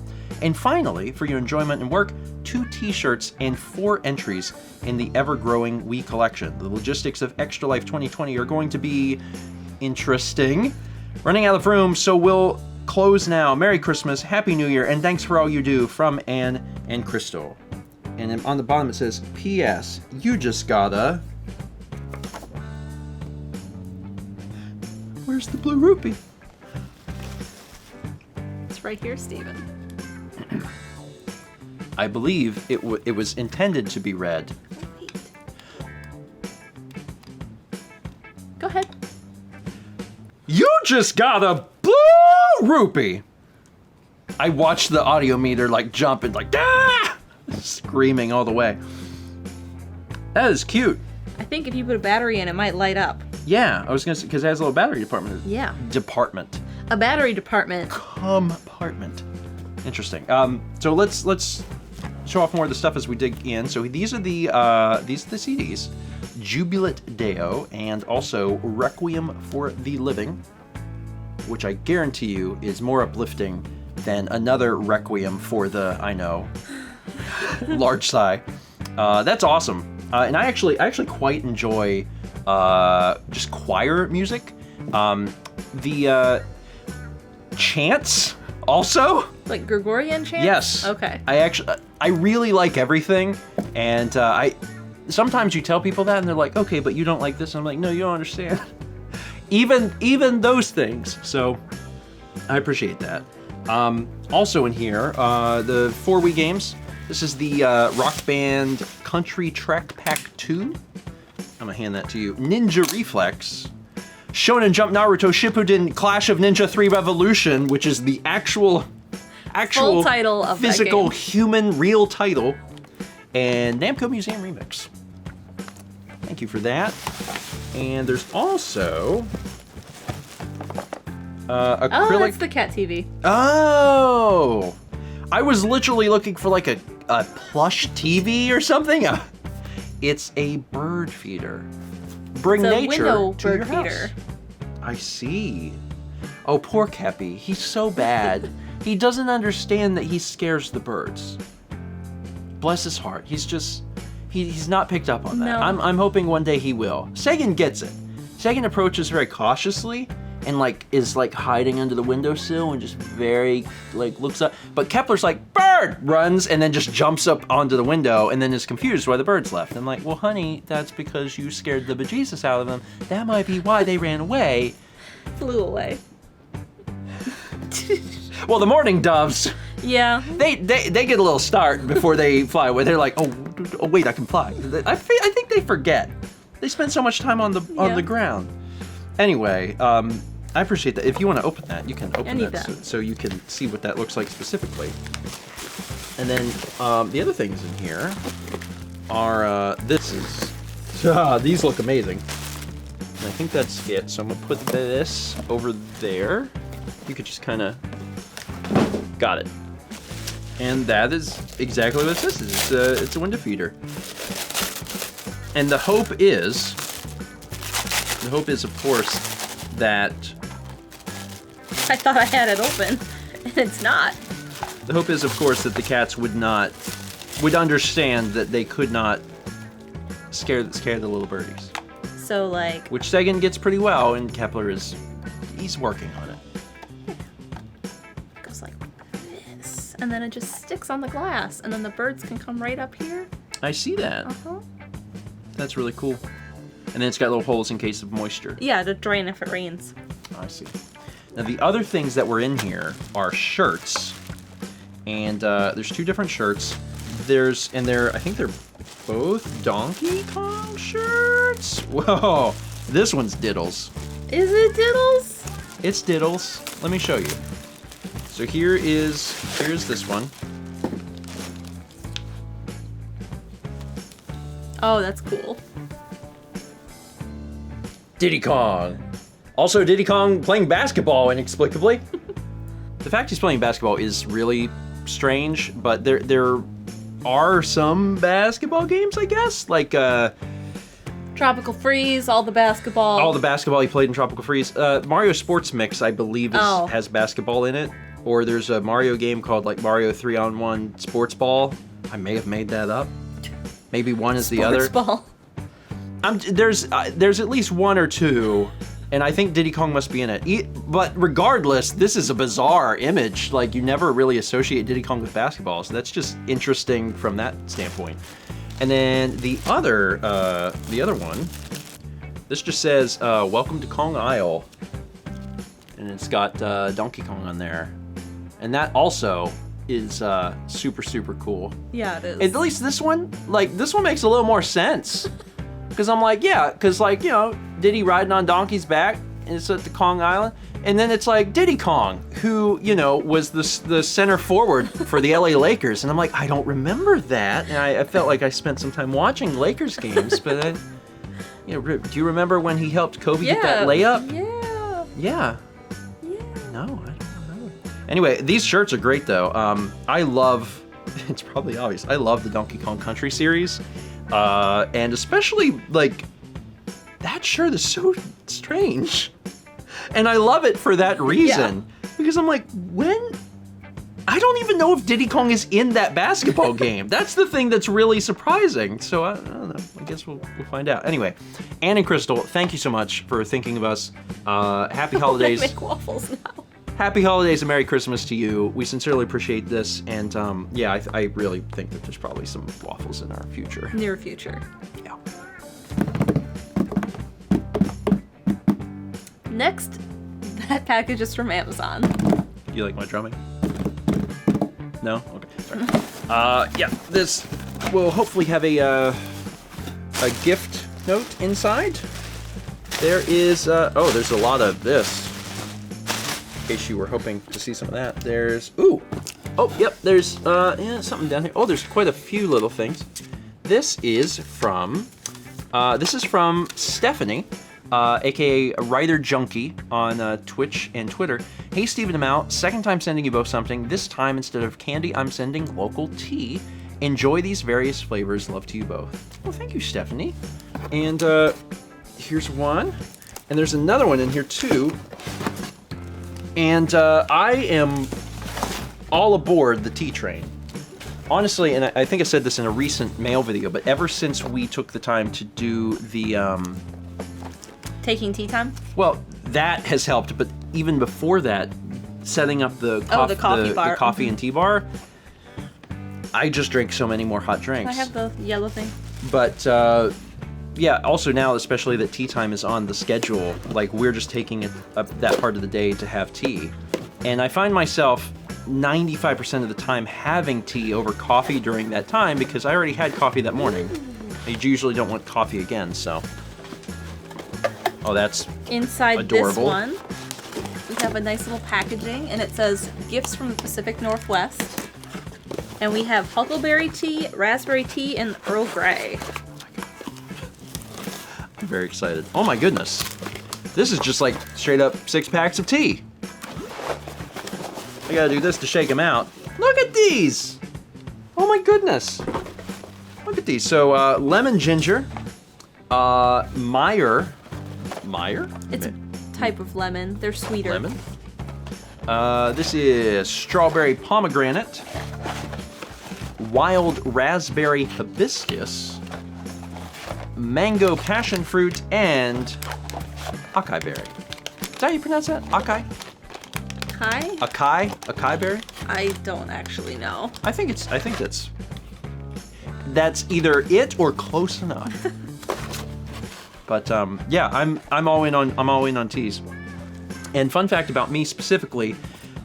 And finally, for your enjoyment and work, 2 t-shirts and 4 entries in the ever-growing We collection. The logistics of Extra Life 2020 are going to be interesting. Running out of room, so we'll close now. Merry Christmas, Happy New Year, and thanks for all you do from Anne and Krystal. And then on the bottom it says, P.S. You just gotta... Where's the blue rupee? It's right here, Steven. I believe it was intended to be read. Go ahead. You just got a blue rupee! I watched the audio meter like jump and like, ah! Screaming all the way. That is cute. I think if you put a battery in, it might light up. Yeah, I was gonna say, because it has a little battery department. Yeah. Department. A battery department. Compartment. Interesting. So let's show off more of the stuff as we dig in. So these are the CDs, Jubilat Deo, and also Requiem for the Living, which I guarantee you is more uplifting than another Requiem for the, I know, large sigh. That's awesome. And I actually quite enjoy just choir music. The chants also. Like Gregorian chants? Yes. Okay. I really like everything, and sometimes you tell people that and they're like, okay, but you don't like this, and I'm like, no, you don't understand. even those things. So I appreciate that. Also in here, the 4 Wii games. This is the Rock Band Country Trek Pack 2. I'm gonna hand that to you. Ninja Reflex. Shonen Jump Naruto Shippuden Clash of Ninja 3 Revolution, which is the actual full title of physical that game. human real title, and Namco Museum Remix. Thank you for that. And there's also acrylic. Oh, that's the cat TV. Oh, I was literally looking for like a plush TV or something. It's a bird feeder. Bring It's a nature window to bird your house. feeder. I see. Oh, poor Kepi. He's so bad. He doesn't understand that he scares the birds. Bless his heart. He's He's not picked up on that. No. I'm hoping one day he will. Sagan gets it. Sagan approaches very cautiously and is hiding under the windowsill and just very looks up. But Kepler's like, bird! Runs and then just jumps up onto the window and then is confused why the bird's left. I'm like, well, honey, that's because you scared the bejesus out of them. That might be why they ran away. Flew away. Well, the mourning doves. Yeah. They get a little start before they fly away. They're like, oh wait, I can fly. I think they forget. They spend so much time on the ground. Anyway, I appreciate that. If you want to open that, you can open that so you can see what that looks like specifically. And then the other things in here are these look amazing. And I think that's it. So I'm gonna put this over there. You could just kind of got it. And that is exactly what this is. It's a window feeder. And the hope is, of course, that... I thought I had it open, and it's not. The hope is, of course, that the cats would understand that they could not scare the little birdies. So, Which Sagan gets pretty well, and Kepler he's working on it. It goes like this, and then it just sticks on the glass, and then the birds can come right up here. I see that. Uh-huh. That's really cool. And then it's got little holes in case of moisture. Yeah, to drain if it rains. I see. Now the other things that were in here are shirts, and there's 2 different shirts. I think they're both Donkey Kong shirts. Whoa, this one's Diddles. Is it Diddles? It's Diddles. Let me show you. So here's this one. Oh, that's cool. Diddy Kong. Also, Diddy Kong playing basketball inexplicably. The fact he's playing basketball is really strange, but there are some basketball games, I guess, Tropical Freeze, all the basketball. All the basketball he played in Tropical Freeze. Mario Sports Mix, I believe, has basketball in it. Or there's a Mario game called Mario 3-on-1 Sports Ball. I may have made that up. Maybe one is the other. Sports Ball. There's at least 1 or 2, and I think Diddy Kong must be in it. But regardless, this is a bizarre image. You never really associate Diddy Kong with basketball, so that's just interesting from that standpoint. And then the other one, this just says, "Welcome to Kong Isle," and it's got Donkey Kong on there, and that also is super, super cool. Yeah, it is. At least this one makes a little more sense. Because I'm Diddy riding on Donkey's back, and it's at the Kong Island. And then it's Diddy Kong, who, was the center forward for the LA Lakers. And I'm like, I don't remember that. And I felt like I spent some time watching Lakers games, but then, do you remember when he helped Kobe get that layup? Yeah. No, I don't remember. Anyway, these shirts are great, though. I love, it's probably obvious, I love the Donkey Kong Country series. And especially, that shirt is so strange. And I love it for that reason. Yeah. Because I'm I don't even know if Diddy Kong is in that basketball game. That's the thing that's really surprising. So, I don't know. I guess we'll find out. Anyway, Anne and Krystal, thank you so much for thinking of us. Happy holidays. I make waffles now. Happy holidays and Merry Christmas to you. We sincerely appreciate this. And, I really think that there's probably some waffles in our future. Near future. Yeah. Next, that package is from Amazon. Do you like my drumming? No? Okay, sorry. This will hopefully have a gift note inside. There is, there's a lot of this. In case you were hoping to see some of that. There's, there's, something down here. Oh, there's quite a few little things. This is from Stephanie, aka Writer Junkie on Twitch and Twitter. Hey, Stephen and Mal, second time sending you both something. This time, instead of candy, I'm sending local tea. Enjoy these various flavors. Love to you both. Well, thank you, Stephanie. And here's one. And there's another one in here, too. And I am all aboard the tea train. honestly, and I think I said this in a recent mail video, but ever since we took the time to do the Taking tea time? well, that has helped, but even before that, setting up the coffee and tea bar, I just drink so many more hot drinks. I have the yellow thing. But yeah, also now, especially that tea time is on the schedule, like we're just taking it up that part of the day to have tea. And I find myself 95% of the time having tea over coffee during that time because I already had coffee that morning. I usually don't want coffee again, so. Oh, that's inside adorable. This one, we have a nice little packaging, and it says Gifts from the Pacific Northwest. And we have huckleberry tea, raspberry tea, and Earl Grey. I'm very excited. Oh my goodness. This is just like straight up 6 packs of tea. I gotta do this to shake them out. Look at these! Oh my goodness. Look at these. So, lemon ginger, Meyer? It's a type of lemon. They're sweeter. Lemon. This is strawberry pomegranate, wild raspberry hibiscus, mango passion fruit, and acai berry. Is that how you pronounce that? Acai? Acai? Acai berry? I don't actually know. I think that's either it or close enough. But yeah, I'm all in on teas. And fun fact about me specifically,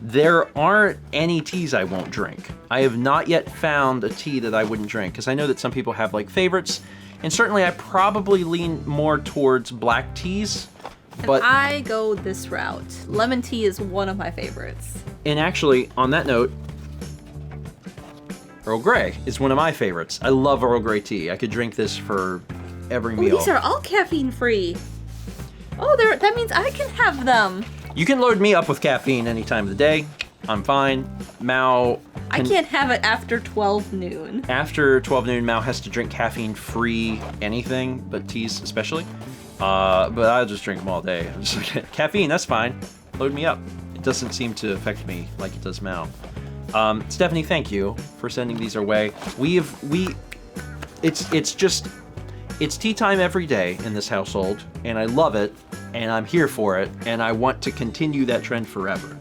there aren't any teas I won't drink. I have not yet found a tea that I wouldn't drink, because I know that some people have like favorites, and certainly I probably lean more towards black teas. But and I go this route. Lemon tea is one of my favorites. And actually, on that note, Earl Grey is one of my favorites. I love Earl Grey tea. I could drink this for every meal. These are all caffeine free. Oh, that means I can have them. You can load me up with caffeine any time of the day. I'm fine. Mao I can't have it after 12 noon. After 12 noon, Mao has to drink caffeine-free anything, but teas especially. But I'll just drink them all day. I'm just like, caffeine, that's fine. Load me up. It doesn't seem to affect me like it does Mao. Stephanie, thank you for sending these our way. It's tea time every day in this household, and I love it, and I'm here for it, and I want to continue that trend forever.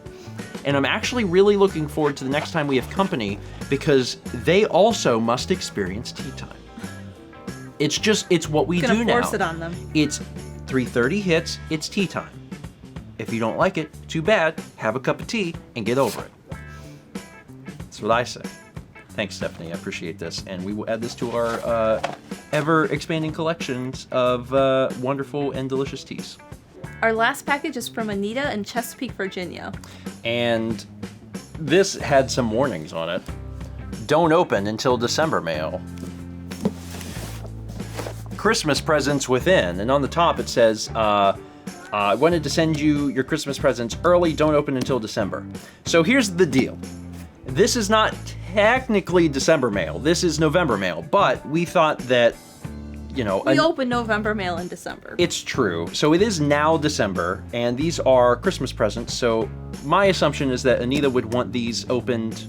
And I'm actually really looking forward to the next time we have company, because they also must experience tea time. It's what we do now. Force it on them. It's 3:30 hits, it's tea time. If you don't like it, too bad, have a cup of tea and get over it. That's what I say. Thanks, Stephanie, I appreciate this. And we will add this to our ever-expanding collections of wonderful and delicious teas. Our last package is from Anita in Chesapeake, Virginia. And this had some warnings on it. Don't open until December mail. Christmas presents within. And on the top it says, I wanted to send you your Christmas presents early, don't open until December. So here's the deal. This is not technically December mail. This is November mail, but we thought that, you know... We open November mail in December. It's true. So it is now December, and these are Christmas presents, so my assumption is that Anita would want these opened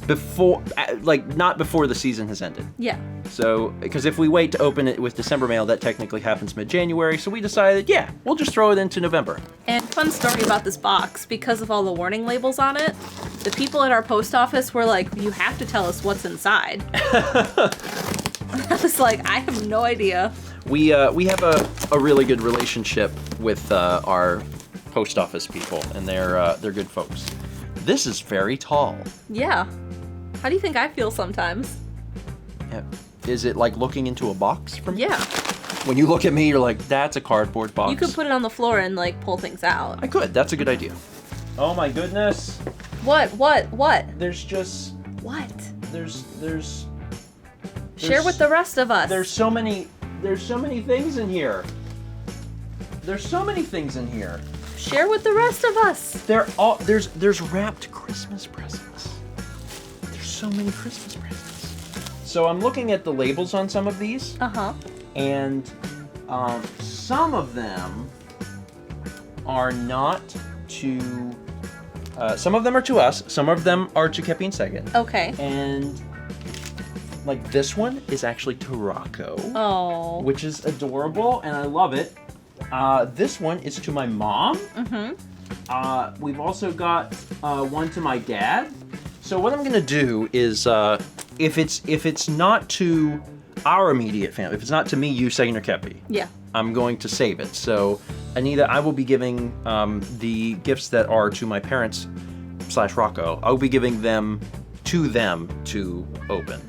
before, like, not before the season has ended. Yeah. So, because if we wait to open it with December mail, that technically happens mid-January, so we decided, yeah, we'll just throw it into November. And fun story about this box, because of all the warning labels on it, the people at our post office were like, you have to tell us what's inside. I was like, I have no idea. We have a really good relationship with our post office people, and they're good folks. This is very tall. Yeah. How do you think I feel sometimes? Yeah. Is it like looking into a box from Yeah. When you look at me, you're like, that's a cardboard box. You could put it on the floor and like pull things out. I could. That's a good idea. Oh my goodness. What? There's just... What? There's Share with the rest of us. There's so many things in here. Share with the rest of us. There's wrapped Christmas presents. There's so many Christmas presents. So I'm looking at the labels on some of these. Uh-huh. And some of them are not to... some of them are to us. Some of them are to Kepi and Sagan. Okay. And Like this one is actually to Rocco. Oh. Which is adorable, and I love it. This one is to my mom. Mm-hmm. We've also got one to my dad. So what I'm gonna do is, if it's not to our immediate family, if it's not to me, you, Sagan, or Kepi, yeah, I'm going to save it. So Anita, I will be giving the gifts that are to my parents / Rocco. I'll be giving them to open.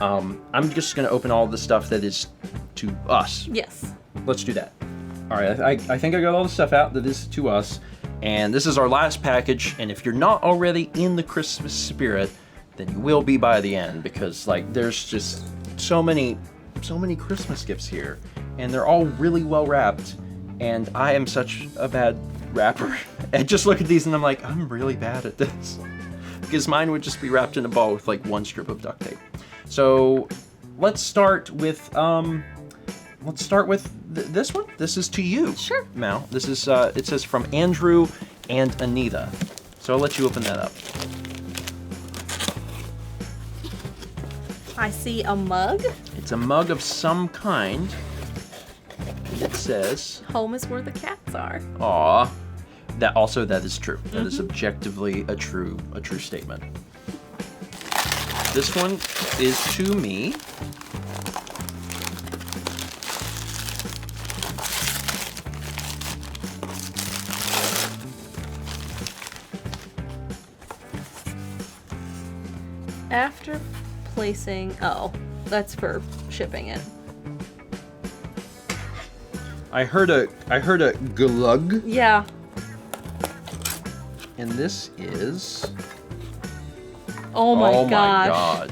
I'm just gonna open all the stuff that is to us. Yes. Let's do that. All right, I think I got all the stuff out that is to us, and this is our last package. And if you're not already in the Christmas spirit, then you will be by the end, because like there's just so many Christmas gifts here, and they're all really well wrapped. And I am such a bad wrapper. I just look at these and I'm like, I'm really bad at this, because mine would just be wrapped in a ball with like one strip of duct tape. So let's start with this one. This is to you. Sure. Mal. This is it says from Andrew and Anita. So I'll let you open that up. I see a mug. It's a mug of some kind. It says, "Home is where the cats are." Aw. That is true. That is objectively a true statement. This one is to me. After placing, that's for shipping it. I heard a glug. Yeah. And this is... Oh my gosh. My god.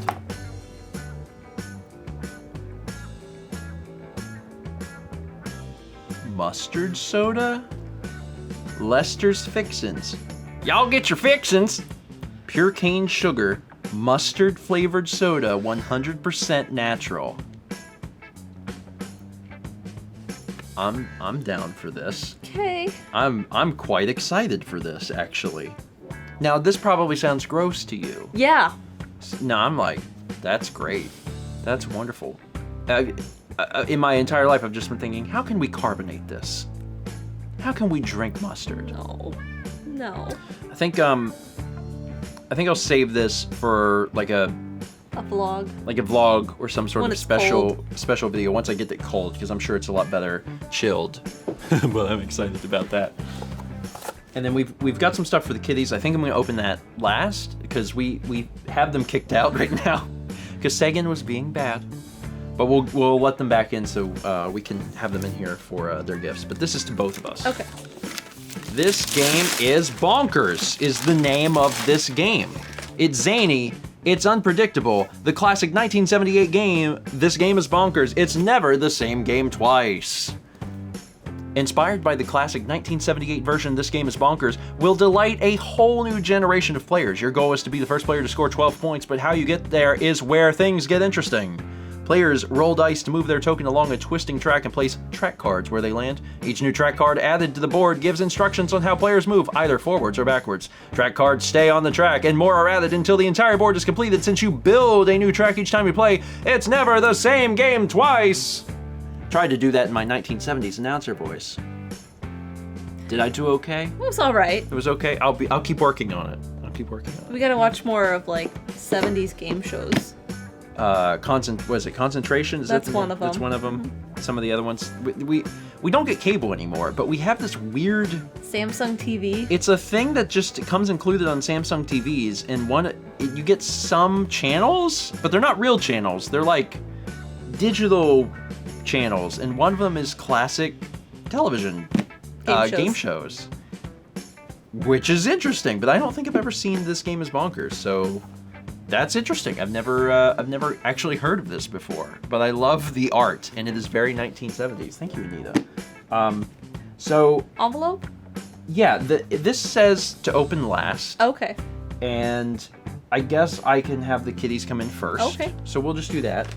Mustard soda? Lester's Fixins. Y'all get your fixins! Pure cane sugar, mustard flavored soda, 100% natural. I'm down for this. Okay. I'm quite excited for this, actually. Now, this probably sounds gross to you. Yeah. No, I'm like, that's great. That's wonderful. In my entire life, I've just been thinking, how can we carbonate this? How can we drink mustard? No. I think I'll save this for like a vlog or some sort of special video once I get it cold, because I'm sure it's a lot better chilled. But I'm excited about that. And then we've got some stuff for the kitties. I think I'm gonna open that last, because we have them kicked out right now because Sagan was being bad. But we'll let them back in so we can have them in here for their gifts. But this is to both of us. Okay. This game is bonkers, is the name of this game. It's zany, it's unpredictable. The classic 1978 game, this game is bonkers. It's never the same game twice. Inspired by the classic 1978 version, This Game is Bonkers will delight a whole new generation of players. Your goal is to be the first player to score 12 points, but how you get there is where things get interesting. Players roll dice to move their token along a twisting track and place track cards where they land. Each new track card added to the board gives instructions on how players move, either forwards or backwards. Track cards stay on the track, and more are added until the entire board is completed. Since you build a new track each time you play, it's never the same game twice. Tried to do that in my 1970s announcer voice. Did I do okay? It was all right. It was okay. I'll keep working on it. We gotta watch more of like 70s game shows. Concentration? That's one of them. That's one of them. Some of the other ones. We don't get cable anymore, but we have this weird Samsung TV. It's a thing that just comes included on Samsung TVs, and you get some channels, but they're not real channels. They're like digital channels, and one of them is classic television game shows, which is interesting. But I don't think I've ever seen This Game is Bonkers, so that's interesting. I've never actually heard of this before, but I love the art, and it is very 1970s. Thank you, Anita. So envelope? Yeah, this says to open last. Okay. And I guess I can have the kitties come in first. Okay. So we'll just do that.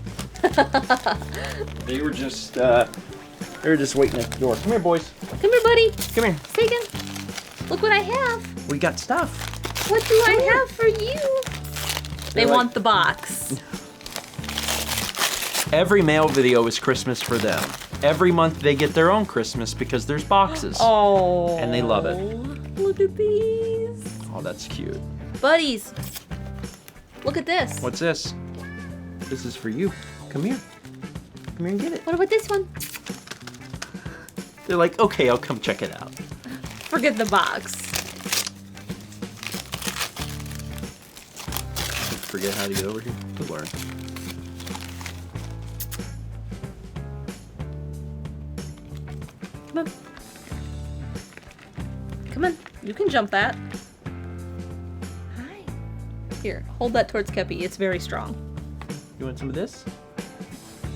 They were just waiting at the door. Come here, boys. Come here, buddy. Come here. Sagan, look what I have. We got stuff. What do I have for you? They want the box. Every mail video is Christmas for them. Every month they get their own Christmas because there's boxes. Oh. And they love it. Look at these. Oh, that's cute. Buddies. Look at this. What's this? This is for you. Come here. Come here and get it. What about this one? They're like, okay, I'll come check it out. Forget the box. Forget how to get over here. Good learn. Come on. Come on. You can jump that. Hi. Here, hold that towards Kepi. It's very strong. You want some of this?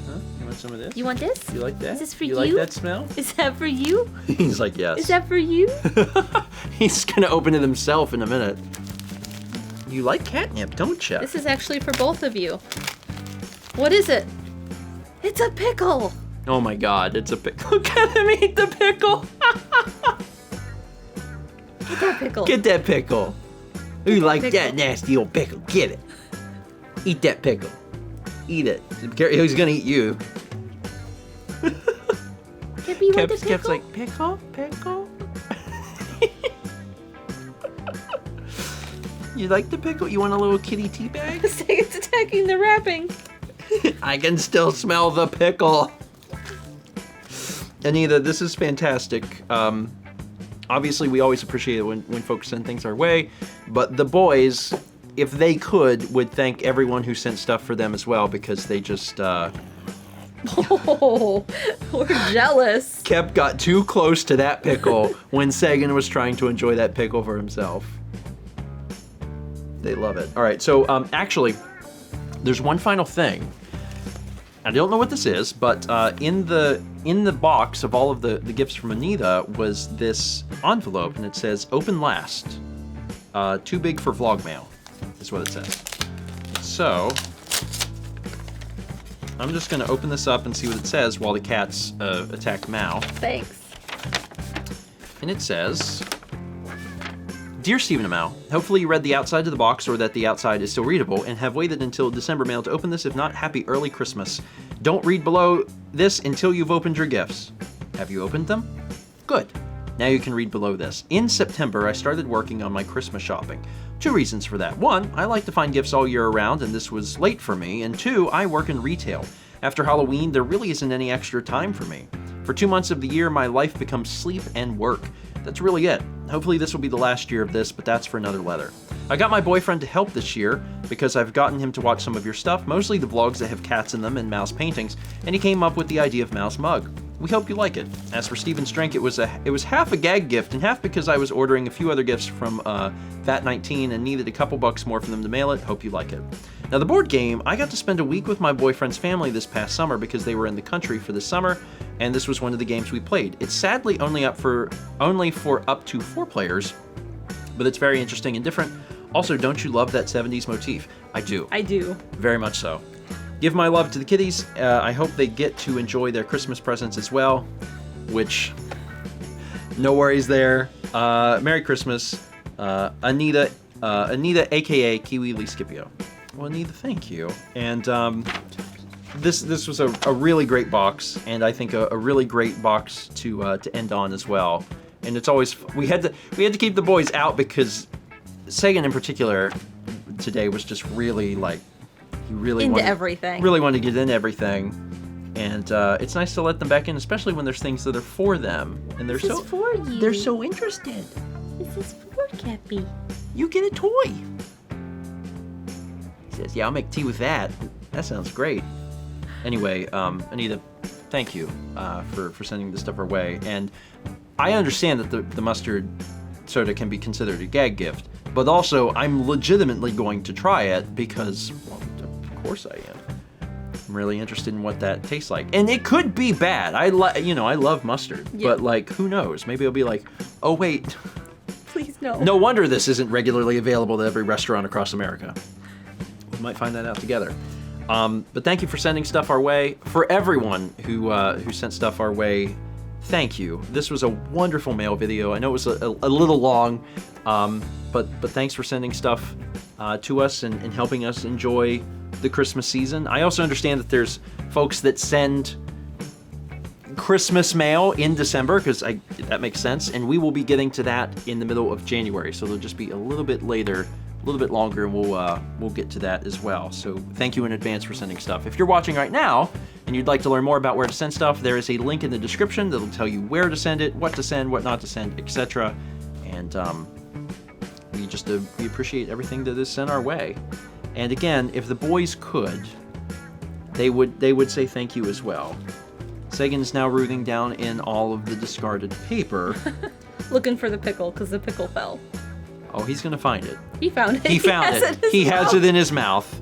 Huh? You want some of this? You want this? You like that? Is this for you? You like that smell? Is that for you? He's like, yes. Is that for you? He's gonna open it himself in a minute. You like catnip, don't you? This is actually for both of you. What is it? It's a pickle. Oh my god, it's a pickle. Look at him eat the pickle. Get that pickle. Get that pickle. You like that nasty old pickle. Get it. Eat that pickle. Eat it. He's gonna eat you. Kepi, you want the pickle? Kev's like, pickle? Pickle? You like the pickle? You want a little kitty tea bag? It's attacking the wrapping. I can still smell the pickle. Anita, this is fantastic. Obviously, we always appreciate it when folks send things our way, but the boys, if they could, would thank everyone who sent stuff for them as well, because they just, Oh, we're jealous. Kep got too close to that pickle when Sagan was trying to enjoy that pickle for himself. They love it. All right, so actually, there's one final thing. I don't know what this is, but in the box of all of the gifts from Anita was this envelope, and it says "Open last." Too big for VlogMail, is what it says. So I'm just gonna open this up and see what it says while the cats attack Mao. Thanks. And it says, "Dear Stephen and Mao, hopefully you read the outside of the box or that the outside is still readable and have waited until December mail to open this. If not, happy early Christmas. Don't read below this until you've opened your gifts. Have you opened them? Good. Now you can read below this. In September, I started working on my Christmas shopping. 2 reasons for that. 1, I like to find gifts all year around, and this was late for me. And 2, I work in retail. After Halloween, there really isn't any extra time for me. For 2 months of the year, my life becomes sleep and work. That's really it. Hopefully this will be the last year of this, but that's for another letter. I got my boyfriend to help this year because I've gotten him to watch some of your stuff, mostly the vlogs that have cats in them and mouse paintings, and he came up with the idea of mouse mug. We hope you like it. As for Steven's drink, it was half a gag gift and half because I was ordering a few other gifts from Fat19 and needed a couple bucks more for them to mail it. Hope you like it. Now the board game, I got to spend a week with my boyfriend's family this past summer because they were in the country for the summer, and this was one of the games we played. It's sadly only for up to 4 players, but it's very interesting and different. Also, don't you love that 70s motif? I do. I do. Very much so. Give my love to the kitties. I hope they get to enjoy their Christmas presents as well, which, no worries there. Merry Christmas. Anita, aka Kiwi Lee Scipio. Well, Anita, thank you. And this was a really great box, and I think a really great box to end on as well. And it's always we had to keep the boys out because Sagan in particular today was just really like he really into wanted, everything. Really wanted to get into everything, and it's nice to let them back in, especially when there's things that are for them, and they're this so is for you. They're so interested. This is for Kepi. You get a toy. He says, "Yeah, I'll make tea with that." That sounds great. Anyway, Anita, thank you for sending this stuff our way, and I understand that the mustard soda can be considered a gag gift, but also I'm legitimately going to try it because, well, of course I am. I'm really interested in what that tastes like, and it could be bad. I love mustard, yeah. But like, who knows? Maybe I'll be like, oh wait, please no. No wonder this isn't regularly available to every restaurant across America. We might find that out together. But thank you for sending stuff our way. For everyone who sent stuff our way, thank you. This was a wonderful mail video. I know it was a little long, but thanks for sending stuff to us and helping us enjoy the Christmas season. I also understand that there's folks that send Christmas mail in December, because that makes sense, and we will be getting to that in the middle of January, so they'll just be a little bit later, a little bit longer, and we'll get to that as well. So thank you in advance for sending stuff. If you're watching right now and you'd like to learn more about where to send stuff, there is a link in the description that'll tell you where to send it, what to send, what not to send, etc. And we appreciate everything that is sent our way. And again, if the boys could, they would say thank you as well. Sagan's now rooting down in all of the discarded paper. Looking for the pickle, because the pickle fell. Oh, he's gonna find it. He found it. He found it. He has it in his mouth.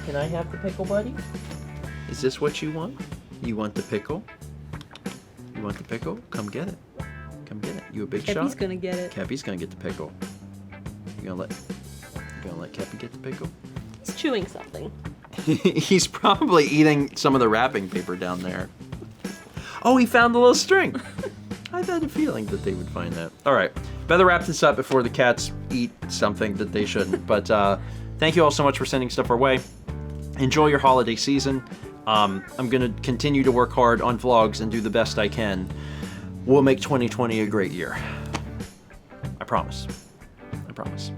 Can I have the pickle, buddy? Is this what you want? You want the pickle? You want the pickle? Come get it. Come get it. You a big shot? Cappy's gonna get it. Cappy's gonna get the pickle. You gonna let Cappy get the pickle? He's chewing something. He's probably eating some of the wrapping paper down there. Oh, he found the little string. I had a feeling that they would find that. All right, better wrap this up before the cats eat something that they shouldn't. But thank you all so much for sending stuff our way. Enjoy your holiday season. I'm going to continue to work hard on vlogs and do the best I can. We'll make 2020 a great year. I promise. I promise.